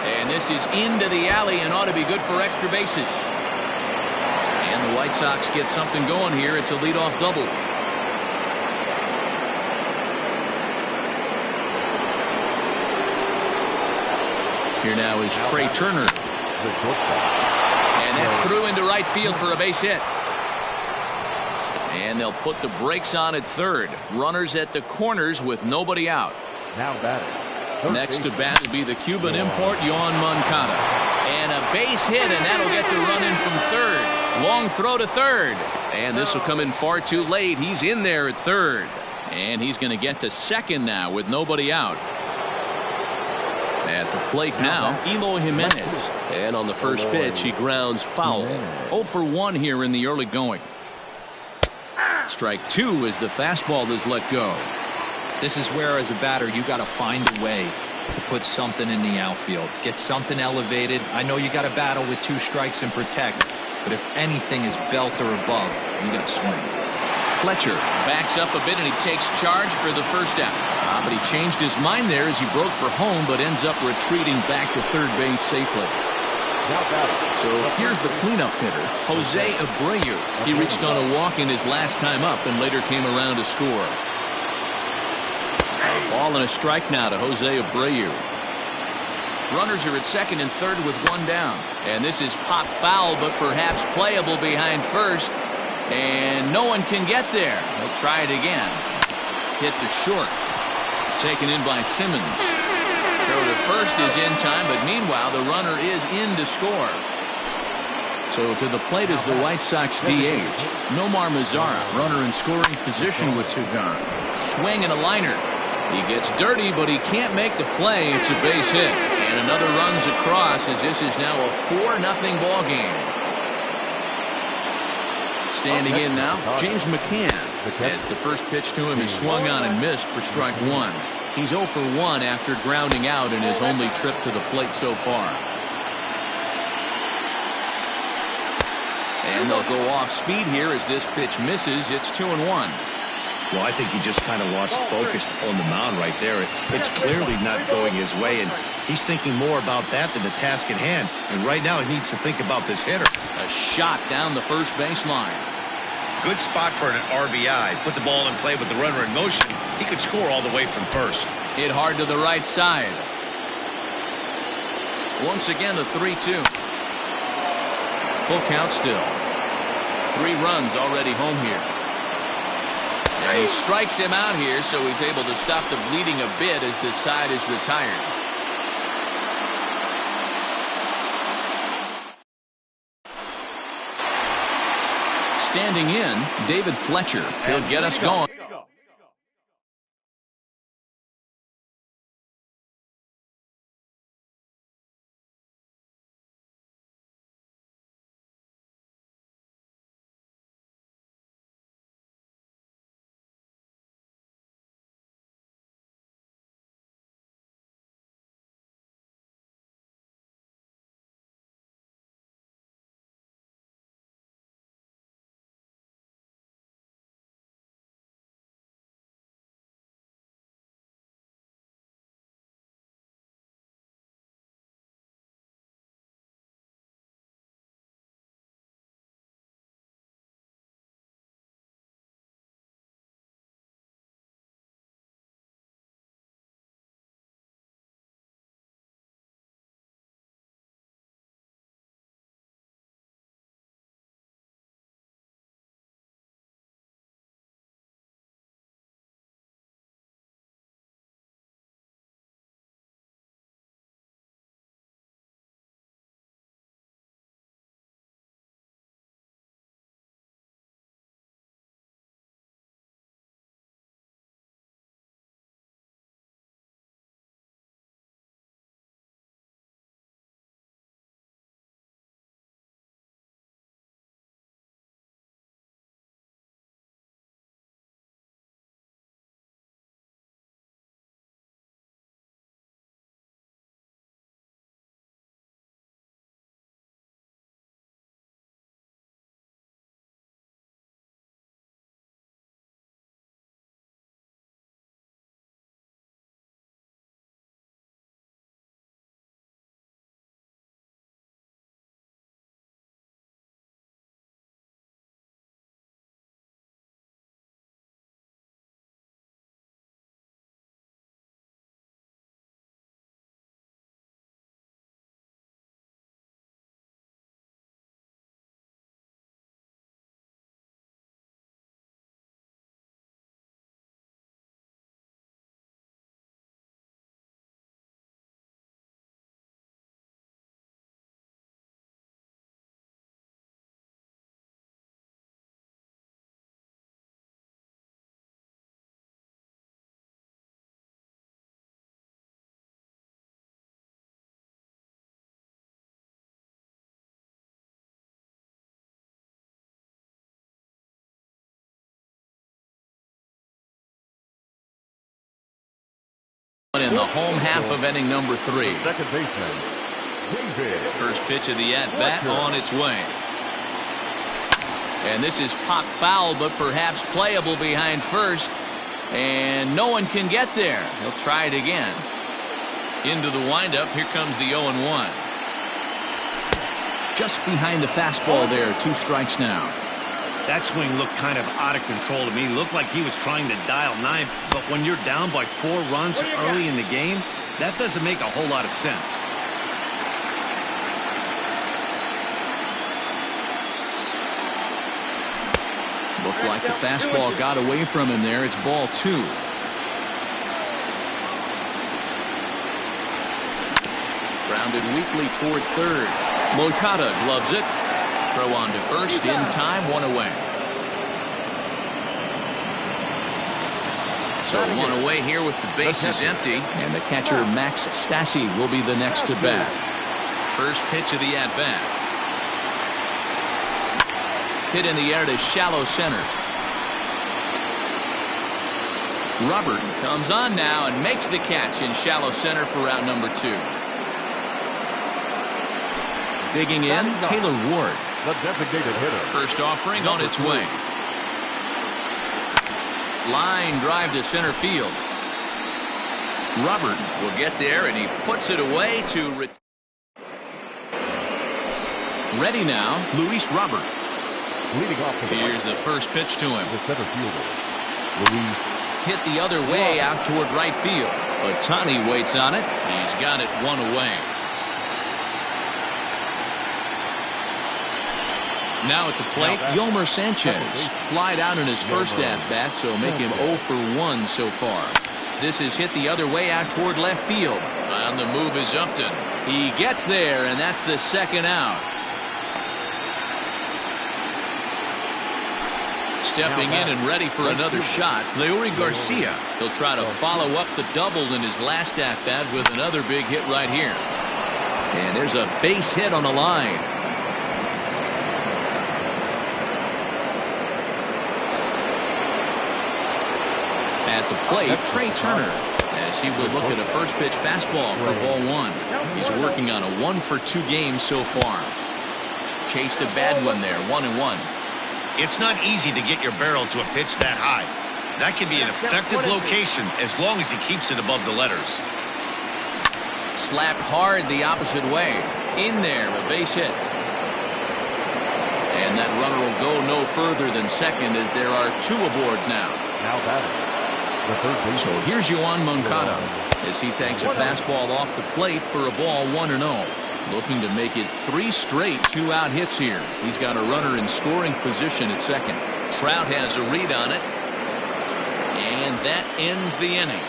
And this is into the alley and ought to be good for extra bases. And the White Sox get something going here. It's a leadoff double. Here now is Trey Turner. And that's through into right field for a base hit. And they'll put the brakes on at 3rd. Runners at the corners with nobody out. Now batting. Next to bat will be the Cuban import, Yoan Moncada. And a base hit, and that'll get the run in from 3rd. Long throw to 3rd. And this will come in far too late. He's in there at 3rd. And he's going to get to 2nd now with nobody out. At the plate now, Eloy Jimenez. And on the first pitch, he grounds foul. 0 for 1 here in the early going. Strike 2 as the fastball is let go. This is where, as a batter, you got to find a way to put something in the outfield. Get something elevated. I know you got to battle with 2 strikes and protect, but if anything is belt or above, you got to swing. Fletcher backs up a bit and he takes charge for the first out. But he changed his mind there as he broke for home, but ends up retreating back to 3rd base safely. So here's the cleanup hitter, Jose Abreu. He reached on a walk in his last time up and later came around to score. A ball and a strike now to Jose Abreu. Runners are at 2nd and 3rd with 1 down. And this is pop foul, but perhaps playable behind 1st. And no one can get there. They'll try it again. Hit to short. Taken in by Simmons. Throw to 1st is in time, but meanwhile the runner is in to score. So to the plate is the White Sox DH. Nomar Mazara, runner in scoring position with 2 gone. Swing and a liner. He gets dirty, but he can't make the play. It's a base hit. And another runs across as this is now a 4-0 ball game. Standing in now, James McCann. As the first pitch to him is swung on and missed for strike 1. He's 0 for 1 after grounding out in his only trip to the plate so far. And they'll go off speed here as this pitch misses. It's 2-1. Well, I think he just kind of lost focus on the mound right there. It's clearly not going his way, and he's thinking more about that than the task at hand. And right now he needs to think about this hitter. A shot down the first baseline. Good spot for an RBI. Put the ball in play with the runner in motion. He could score all the way from 1st. Hit hard to the right side. Once again, the 3-2. Full count still. 3 runs already home here. And he strikes him out here, so he's able to stop the bleeding a bit as this side is retired. Standing in, David Fletcher. He'll get us going. home half of inning number 3. The second baseman, David. First pitch of the at-bat on its way. And this is pop foul, but perhaps playable behind first. And no one can get there. He'll try it again. Into the windup. Here comes the 0-1. Just behind the fastball there. 2 strikes now. That swing looked kind of out of control to me. Looked like he was trying to dial 9. But when you're down by 4 runs early in the game, that doesn't make a whole lot of sense. Looked like the fastball got away from him there. It's ball 2. Grounded weakly toward third. Moncada gloves it. Throw on to first in time. 1 away. So 1 away here with the bases empty. And the catcher Max Stassi will be the next to bat. First pitch of the at-bat. Hit in the air to shallow center. Robert comes on now and makes the catch in shallow center for route number 2. Digging in, Taylor Ward. The designated hitter. First offering on its way. Line drive to center field. Robert will get there, and he puts it away to ready now, Luis Robert. Leading off to the Here's the first pitch to him. the center fielder, Luis. Hit the other way out toward right field. Ohtani waits on it. He's got it 1 away. Now at the plate, Yomer Sanchez. Flied out in his first at-bat, so make him 0 for 1 so far. This is hit the other way out toward left field. On the move is Upton. He gets there, and that's the second out. Stepping in and ready for another shot, Leroyy Garcia. He'll try to follow up the double in his last at-bat with another big hit right here. And there's a base hit on the line. At the plate, Trey Turner, as he will look at a first pitch fastball for ball 1. He's working on a 1 for 2 game so far. Chased a bad one there, 1-1. It's not easy to get your barrel to a pitch that high. That can be an effective location as long as he keeps it above the letters. Slapped hard the opposite way. In there, a base hit. And that runner will go no further than second as there are 2 aboard now. Now batting. The third base. So here's Yoan Moncada as he takes a fastball off the plate for a ball 1-0. Looking to make it 3 straight 2-out hits here. He's got a runner in scoring position at second. Trout has a read on it. And that ends the inning.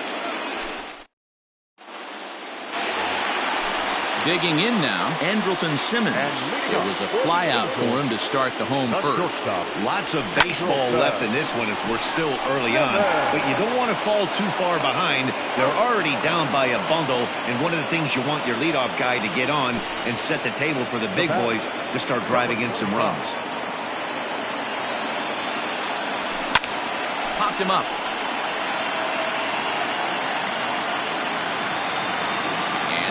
Digging in now, Andrelton Simmons. It was a fly out for him to start the home first. Lots of baseball left in this one as we're still early on. But you don't want to fall too far behind. They're already down by a bundle. And one of the things you want your leadoff guy to get on and set the table for the big boys to start driving in some runs. Popped him up.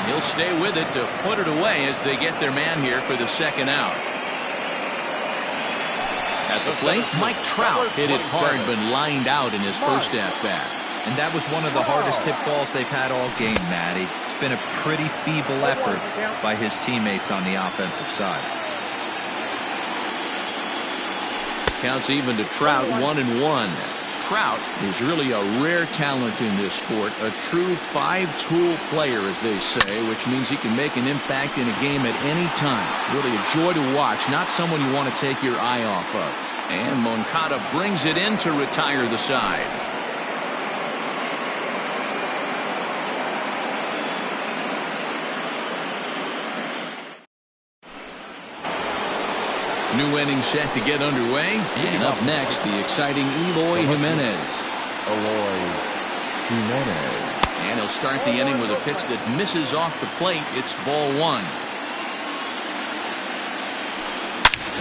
He'll stay with it to put it away as they get their man here for the second out. At the plate, Mike Trout hit it hard but lined out in his first at-bat. And that was one of the hardest hit balls they've had all game, Matty. It's been a pretty feeble effort by his teammates on the offensive side. Counts even to Trout, 1-1. Trout is really a rare talent in this sport, a true 5-tool player, as they say, which means he can make an impact in a game at any time. Really a joy to watch, not someone you want to take your eye off of. And Moncada brings it in to retire the side. New inning set to get underway. And up next, the exciting Eloy Jimenez. And he'll start the inning with a pitch that misses off the plate. It's ball 1.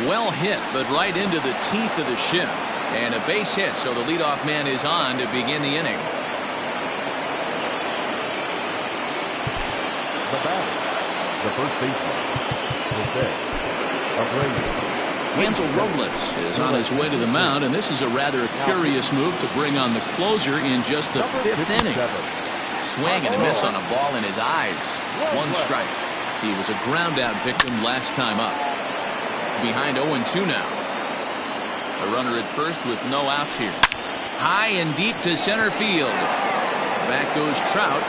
Well hit, but right into the teeth of the shift. And a base hit, so the leadoff man is on to begin the inning. The batter, the first baseman, Jose Abreu. Hansel Robles is on his way to the mound, and this is a rather curious move to bring on the closer in just the 5th inning. Swing and a miss on a ball in his eyes. 1 strike. He was a ground-out victim last time up. Behind 0-2 now. A runner at first with no outs here. High and deep to center field. Back goes Trout.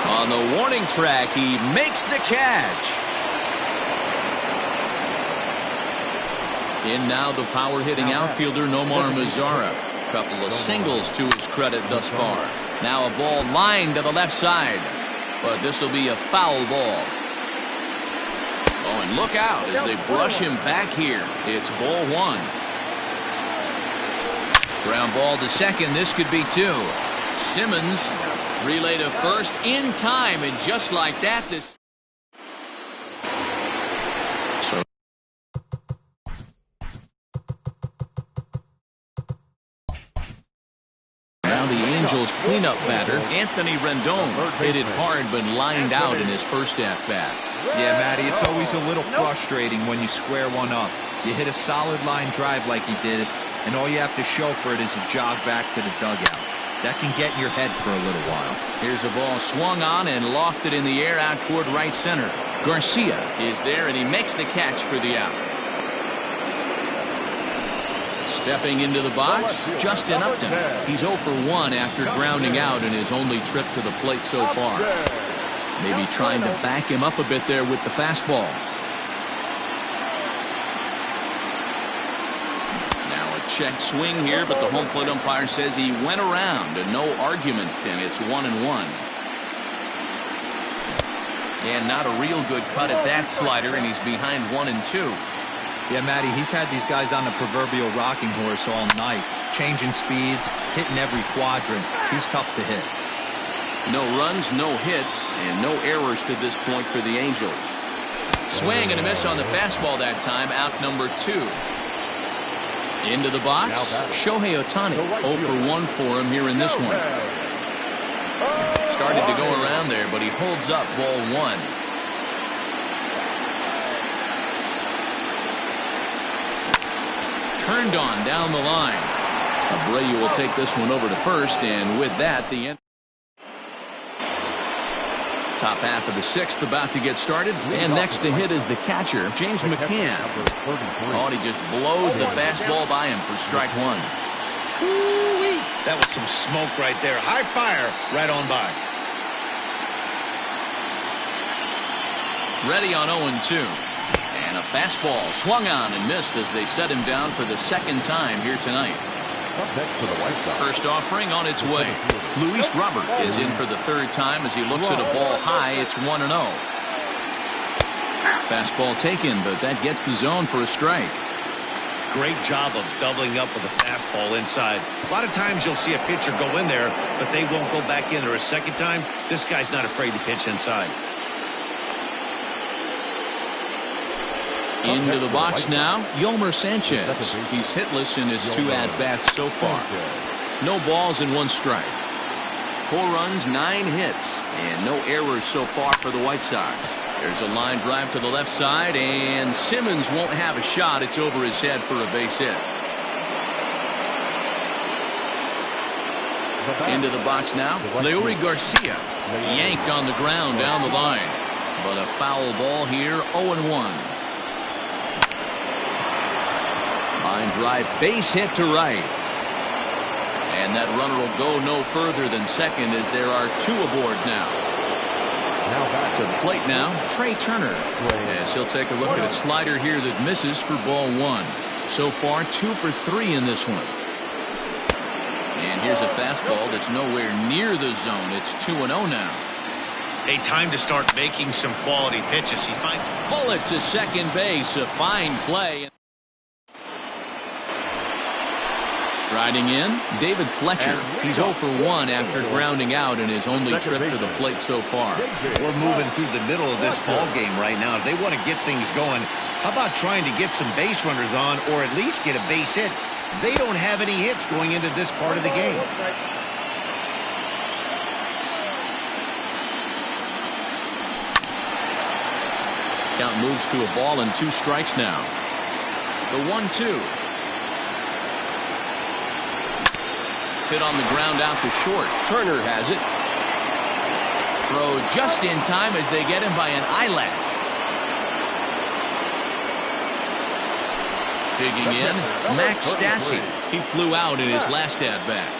On the warning track, he makes the catch. In now the power-hitting outfielder Nomar Mazara. Couple of singles to his credit thus far. Now a ball lined to the left side. But this will be a foul ball. Oh, and look out as they brush him back here. It's ball 1. Ground ball to second. This could be 2. Simmons relay to first in time, and just like that, this. So now the Angels cleanup batter Anthony Rendon hit it hard but lined out in his first at-bat. Yeah, Matty, it's always a little frustrating when you square one up. You hit a solid line drive like he did, and all you have to show for it is a jog back to the dugout. That can get in your head for a little while. Here's a ball swung on and lofted in the air out toward right center. Garcia is there, and he makes the catch for the out. Stepping into the box, Justin Upton. He's 0 for 1 after grounding out in his only trip to the plate so far. Maybe trying to back him up a bit there with the fastball. Now a check swing here, but the home plate umpire says he went around and no argument, and it's 1-1. And not a real good cut at that slider, and he's behind 1-2. Yeah, Matty, he's had these guys on the proverbial rocking horse all night, changing speeds, hitting every quadrant. He's tough to hit. No runs, no hits, and no errors to this point for the Angels. Swing and a miss on the fastball that time, out number 2. Into the box, Shohei Ohtani, 0 for 1 for him here in this one. Started to go around there, but he holds up ball 1. Turned on down the line. Abreu will take this one over to first, and with that, the end. Top half of the 6th about to get started, and next to hit is the catcher, James McCann. Oh, and he just blows the fastball by him for strike 1. Ooh-wee. That was some smoke right there. High fire right on by. Ready on 0-2. And a fastball swung on and missed as they set him down for the 2nd time here tonight. First offering on its way. Luis Robert is in for the 3rd time as he looks at a ball high. It's 1-0. Fastball taken, but that gets the zone for a strike. Great job of doubling up with a fastball inside. A lot of times you'll see a pitcher go in there, but they won't go back in there a 2nd time. This guy's not afraid to pitch inside. Into the box now, Yolmer Sanchez. He's hitless in his 2 at-bats so far. No balls and 1 strike. 4 runs, 9 hits, and no errors so far for the White Sox. There's a line drive to the left side, and Simmons won't have a shot. It's over his head for a base hit. Into the box now, leroyy Garcia. Yanked on the ground down the line. But a foul ball here, 0-1. Line drive, base hit to right. And that runner will go no further than second as there are 2 aboard now. To the plate now, Trey Turner. As he'll take a look at a slider here that misses for ball 1. So far, 2 for 3 in this one. And here's a fastball that's nowhere near the zone. It's 2-0 now. A time to start making some quality pitches. He finds bullet to second base, a fine play. Striding in, David Fletcher. He's 0 for 1 after grounding out in his only trip to the plate so far. We're moving through the middle of this ball game right now. If they want to get things going, how about trying to get some base runners on or at least get a base hit? They don't have any hits going into this part of the game. Count moves to a ball and 2 strikes now. The 1-2. Hit on the ground out to short. Turner has it. Throw just in time as they get him by an eyelash. Digging in, Max Stassi. He flew out in his last at-bat.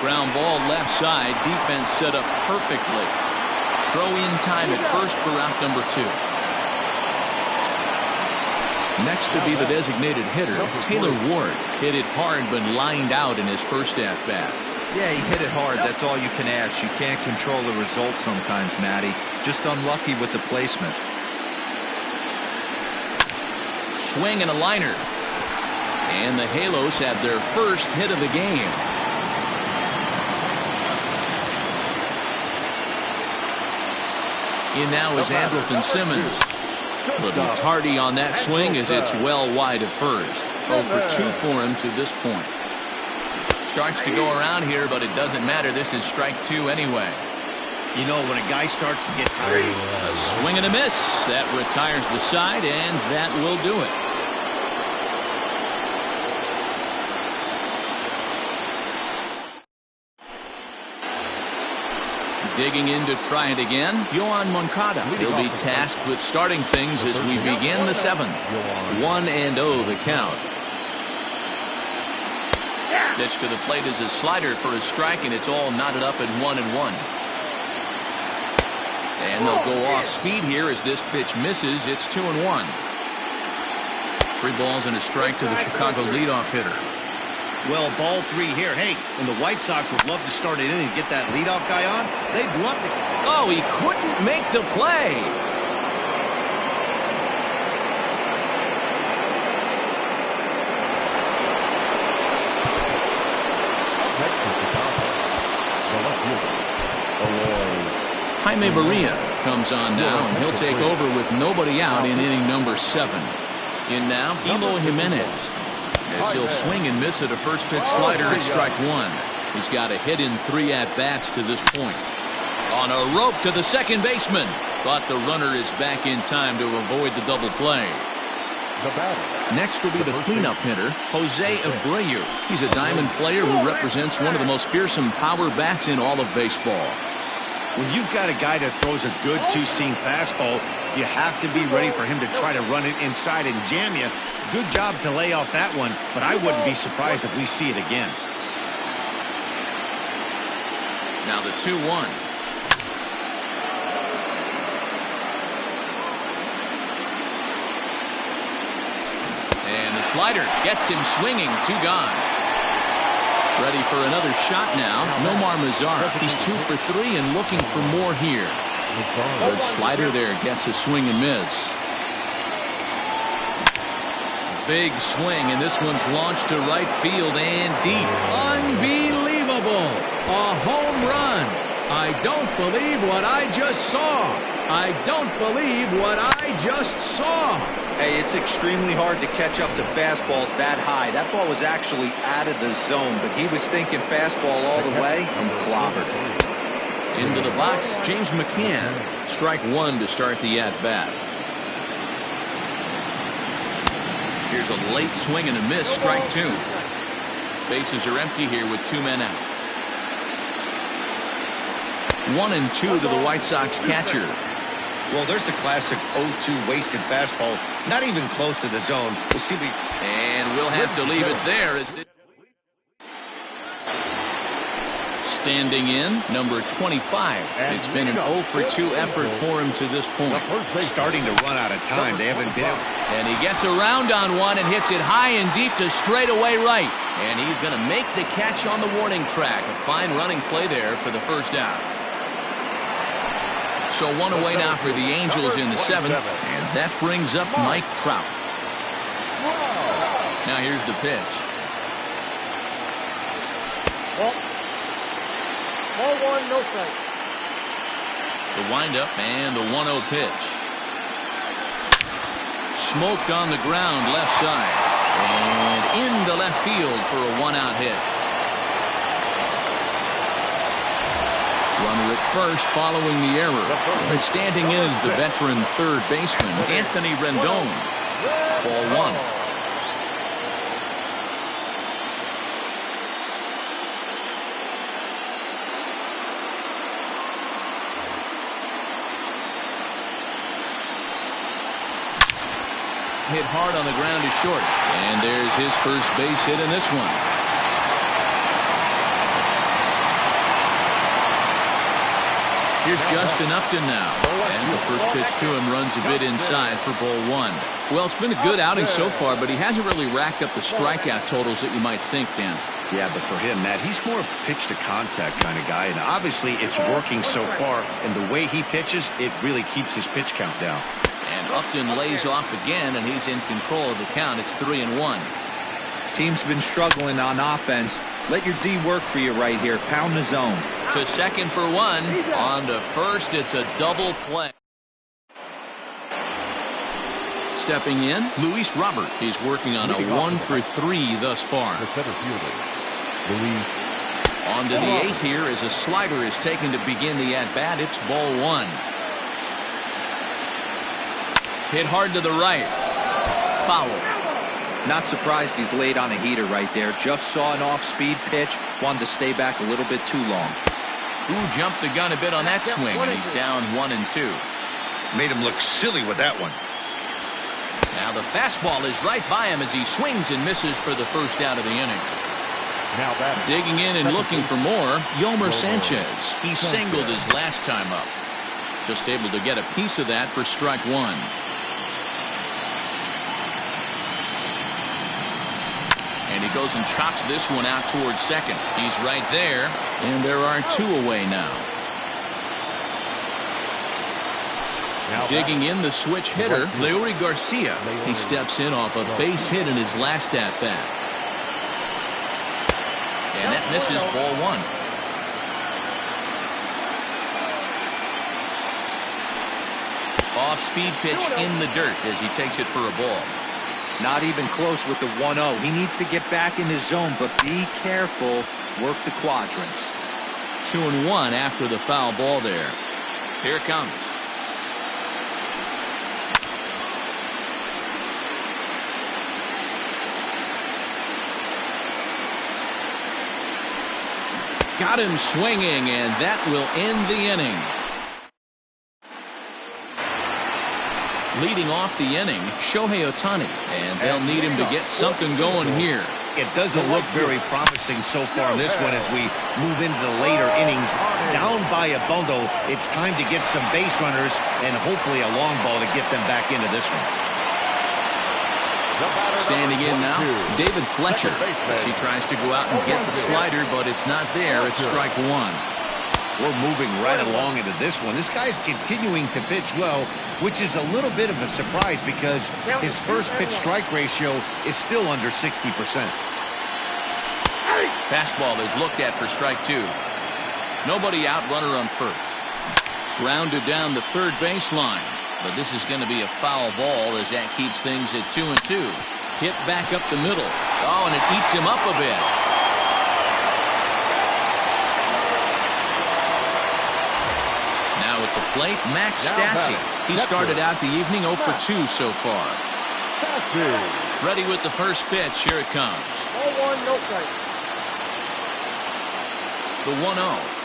Ground ball left side. Defense set up perfectly. Throw in time at first for out number 2. Next will be the designated hitter, Taylor Ward. Hit it hard but lined out in his first at-bat. Yeah, he hit it hard. That's all you can ask. You can't control the result sometimes, Matty. Just unlucky with the placement. Swing and a liner. And the Halos have their first hit of the game. In now is Andrelton Simmons. A little tardy on that swing as it's well wide of first. 0 for 2 for him to this point. Starts to go around here, but it doesn't matter. This is strike 2 anyway. You know, when a guy starts to get tired. A swing and a miss. That retires the side, and that will do it. Digging in to try it again, Yohan Moncada. He'll be tasked with starting things as we begin the 7th. 1-0 the count. Pitch to the plate is a slider for a strike, and it's all knotted up at 1-1. And they'll go off speed here as this pitch misses. It's 2-1. 3 balls and a strike to the Chicago leadoff hitter. Well, ball 3 here. Hey, when the White Sox would love to start it in and get that leadoff guy on, they'd love to. Oh, he couldn't make the play. Jaime Barria comes on now, and he'll take over with nobody out in inning number 7. In now, Eloy Jimenez. As he'll swing and miss at a first pitch slider at strike 1. He's got a hit in 3 at-bats to this point. On a rope to the second baseman. But the runner is back in time to avoid the double play. Next will be the cleanup hitter, Jose Abreu. He's a diamond player who represents one of the most fearsome power bats in all of baseball. When you've got a guy that throws a good 2-seam fastball, you have to be ready for him to try to run it inside and jam you. Good job to lay off that one, but I wouldn't be surprised if we see it again. Now the 2-1. And the slider gets him swinging. 2 gone. Ready for another shot now. Nomar Mazara. He's 2 for 3 and looking for more here. Good slider there gets a swing and miss. Big swing, and this one's launched to right field and deep. Unbelievable. A home run. I don't believe what I just saw. I don't believe what I just saw. Hey, it's extremely hard to catch up to fastballs that high. That ball was actually out of the zone, but he was thinking fastball all the way and clobbered. Into the box, James McCann. Strike 1 to start the at-bat. Here's a late swing and a miss, strike 2. Bases are empty here with 2 men out. 1-2 to the White Sox catcher. Well, there's the classic 0-2 wasted fastball. Not even close to the zone. We'll see. And we'll have to leave it there. As standing in, number 25. It's been an 0 for 2 effort for him to this point. Starting to run out of time. They haven't been. And he gets around on one and hits it high and deep to straightaway right. And he's going to make the catch on the warning track. A fine running play there for the first out. So 1 away now for the Angels in the 7th. And that brings up Mike Trout. Now here's the pitch. 1-1, no strike. The windup and the 1-0 pitch. Smoked on the ground left side. And into left field for a 1-out hit. Runner at first following the error. And standing in is the veteran third baseman, Anthony Rendon. Ball one. Hit hard on the ground is short. And there's his first base hit in this one. Here's Justin Upton now. And the first pitch to him runs a bit inside for ball one. Well, it's been a good outing so far, but he hasn't really racked up the strikeout totals that you might think, Dan. Yeah, but for him, Matt, he's more of a pitch-to-contact kind of guy, and obviously it's working so far, and the way he pitches, it really keeps his pitch count down. And Upton lays off again, and he's in control of the count. It's 3-1. Team's been struggling on offense. Let your D work for you right here. Pound the zone. To second for one. On to first, it's a double play. Stepping in, Luis Robert. He's working on a 1-for-3 thus far. The center fielder, Luis. On to the eighth here as a slider is taken to begin the at-bat. It's ball one. Hit hard to the right. Foul. Not surprised he's laid on a heater right there. Just saw an off-speed pitch. Wanted to stay back a little bit too long. Ooh, jumped the gun a bit on that swing, and he's down 1-2. Made him look silly with that one. Now the fastball is right by him as he swings and misses for the first out of the inning. Now that Digging in and looking for more, Yomer Sanchez. He singled his last time up. Just able to get a piece of that for strike one. And he goes and chops this one out towards second. He's right there, and there are two away now. Digging in the switch hitter, Leroyy Garcia. He steps in off a base hit in his last at-bat. And that misses ball one. Off-speed pitch in the dirt as he takes it for a ball. Not even close with the 1-0. He needs to get back in his zone, but be careful. Work the quadrants. 2-1 after the foul ball there. Here it comes. Got him swinging, and that will end the inning. Leading off the inning, Shohei Ohtani, and they'll need him to get something going here. It doesn't look very promising so far in this one as we move into the later innings. Down by a bundle, it's time to get some base runners and hopefully a long ball to get them back into this one. Standing in now, David Fletcher, as he tries to go out and get the slider, but it's not there. It's strike one. We're moving right along into this one. This guy's continuing to pitch well, which is a little bit of a surprise because his first pitch strike ratio is still under 60%. Fastball is looked at for strike two. Nobody out, runner on first. Grounded down the third baseline. But this is going to be a foul ball as that keeps things at 2-2. Hit back up the middle. Oh, and it eats him up a bit. Now at the plate, Max Stassi. He started out the evening 0 for 2 so far. Ready with the first pitch. Here it comes. 0-1, no strike. The 1-0.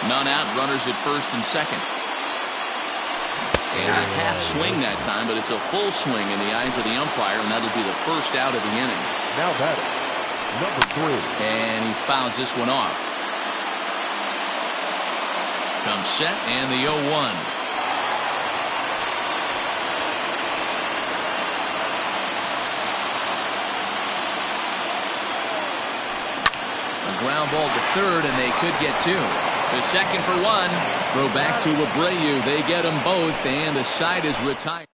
None out, runners at first and second. And a half swing that time, but it's a full swing in the eyes of the umpire, and that'll be the first out of the inning. Now batting, number 3. And he fouls this one off. Comes set, and the 0-1. A ground ball to third, and they could get two. The second for one. Throw back to Abreu. They get them both, and the side is retired.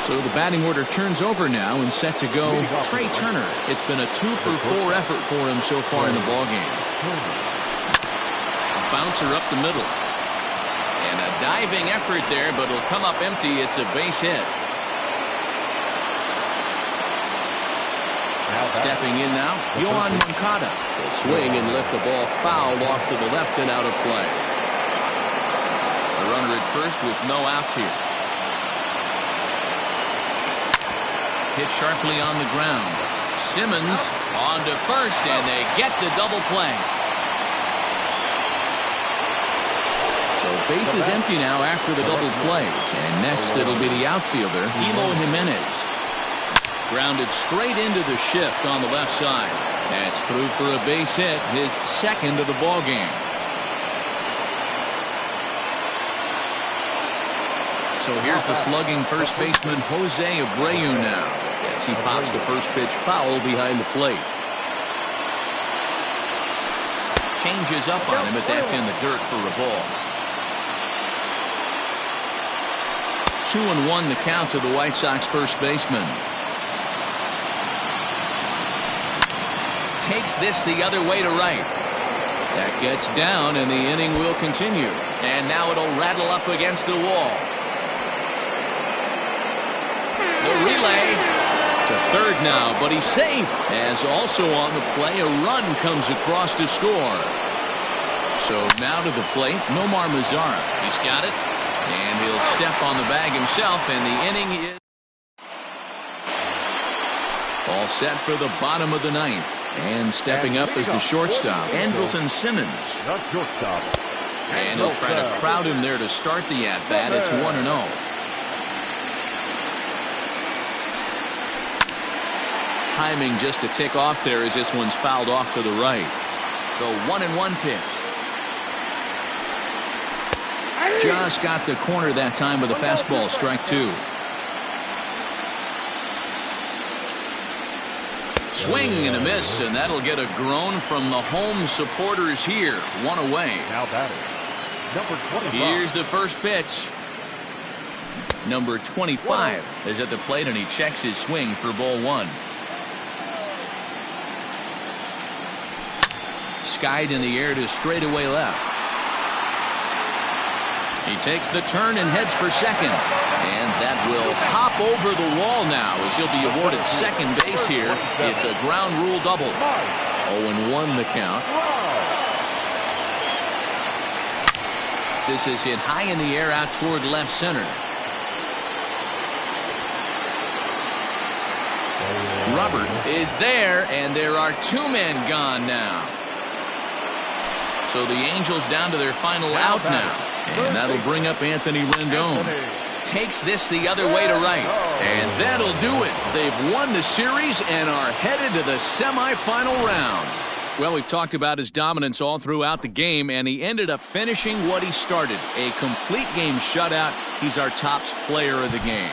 So the batting order turns over now and set to go Trey Turner. It's been a 2-for-4 effort for him so far in the ballgame. bouncer up the middle. And a diving effort there, but it'll come up empty. It's a base hit. Stepping in now, Yohan Moncada will swing and lift the ball foul off to the left and out of play. The runner at first with no outs here. Hit sharply on the ground. Simmons on to first, and they get the double play. So base is empty now after the double play. And next it'll be the outfielder, Eloy Jimenez. Grounded straight into the shift on the left side. That's through for a base hit, his second of the ball game. So here's the slugging first baseman Jose Abreu now, as he pops the first pitch foul behind the plate. Changes up on him, but that's in the dirt for a ball. 2-1 the count to the White Sox first baseman. Takes this the other way to right. That gets down, and the inning will continue. And now it'll rattle up against the wall. The relay to third now, but he's safe. As also on the play, a run comes across to score. So now to the plate, Nomar Mazara. He's got it, and he'll step on the bag himself, and the inning is all set for the bottom of the ninth. And stepping up is the shortstop, Andrelton Simmons. And he'll try to crowd him there to start the at-bat. It's 1-0. Timing just a tick off there as this one's fouled off to the right. The 1-1 pitch. Just got the corner that time with a fastball, strike two. Swing and a miss, and that'll get a groan from the home supporters here. One away. Now batting, number 25. Here's the first pitch. Number 25 is at the plate, and he checks his swing for ball one. Skied in the air to straightaway left. He takes the turn and heads for second. And that will hop over the wall now as he'll be awarded second base here. It's a ground rule double. 0-1 the count. This is hit high in the air out toward left center. Robert is there, and there are two men gone now. So the Angels down to their final out now. And that'll bring up Anthony Rendon. Takes this the other way to right. And that'll do it. They've won the series and are headed to the semifinal round. Well, we've talked about his dominance all throughout the game, and he ended up finishing what he started. A complete game shutout. He's our top player of the game.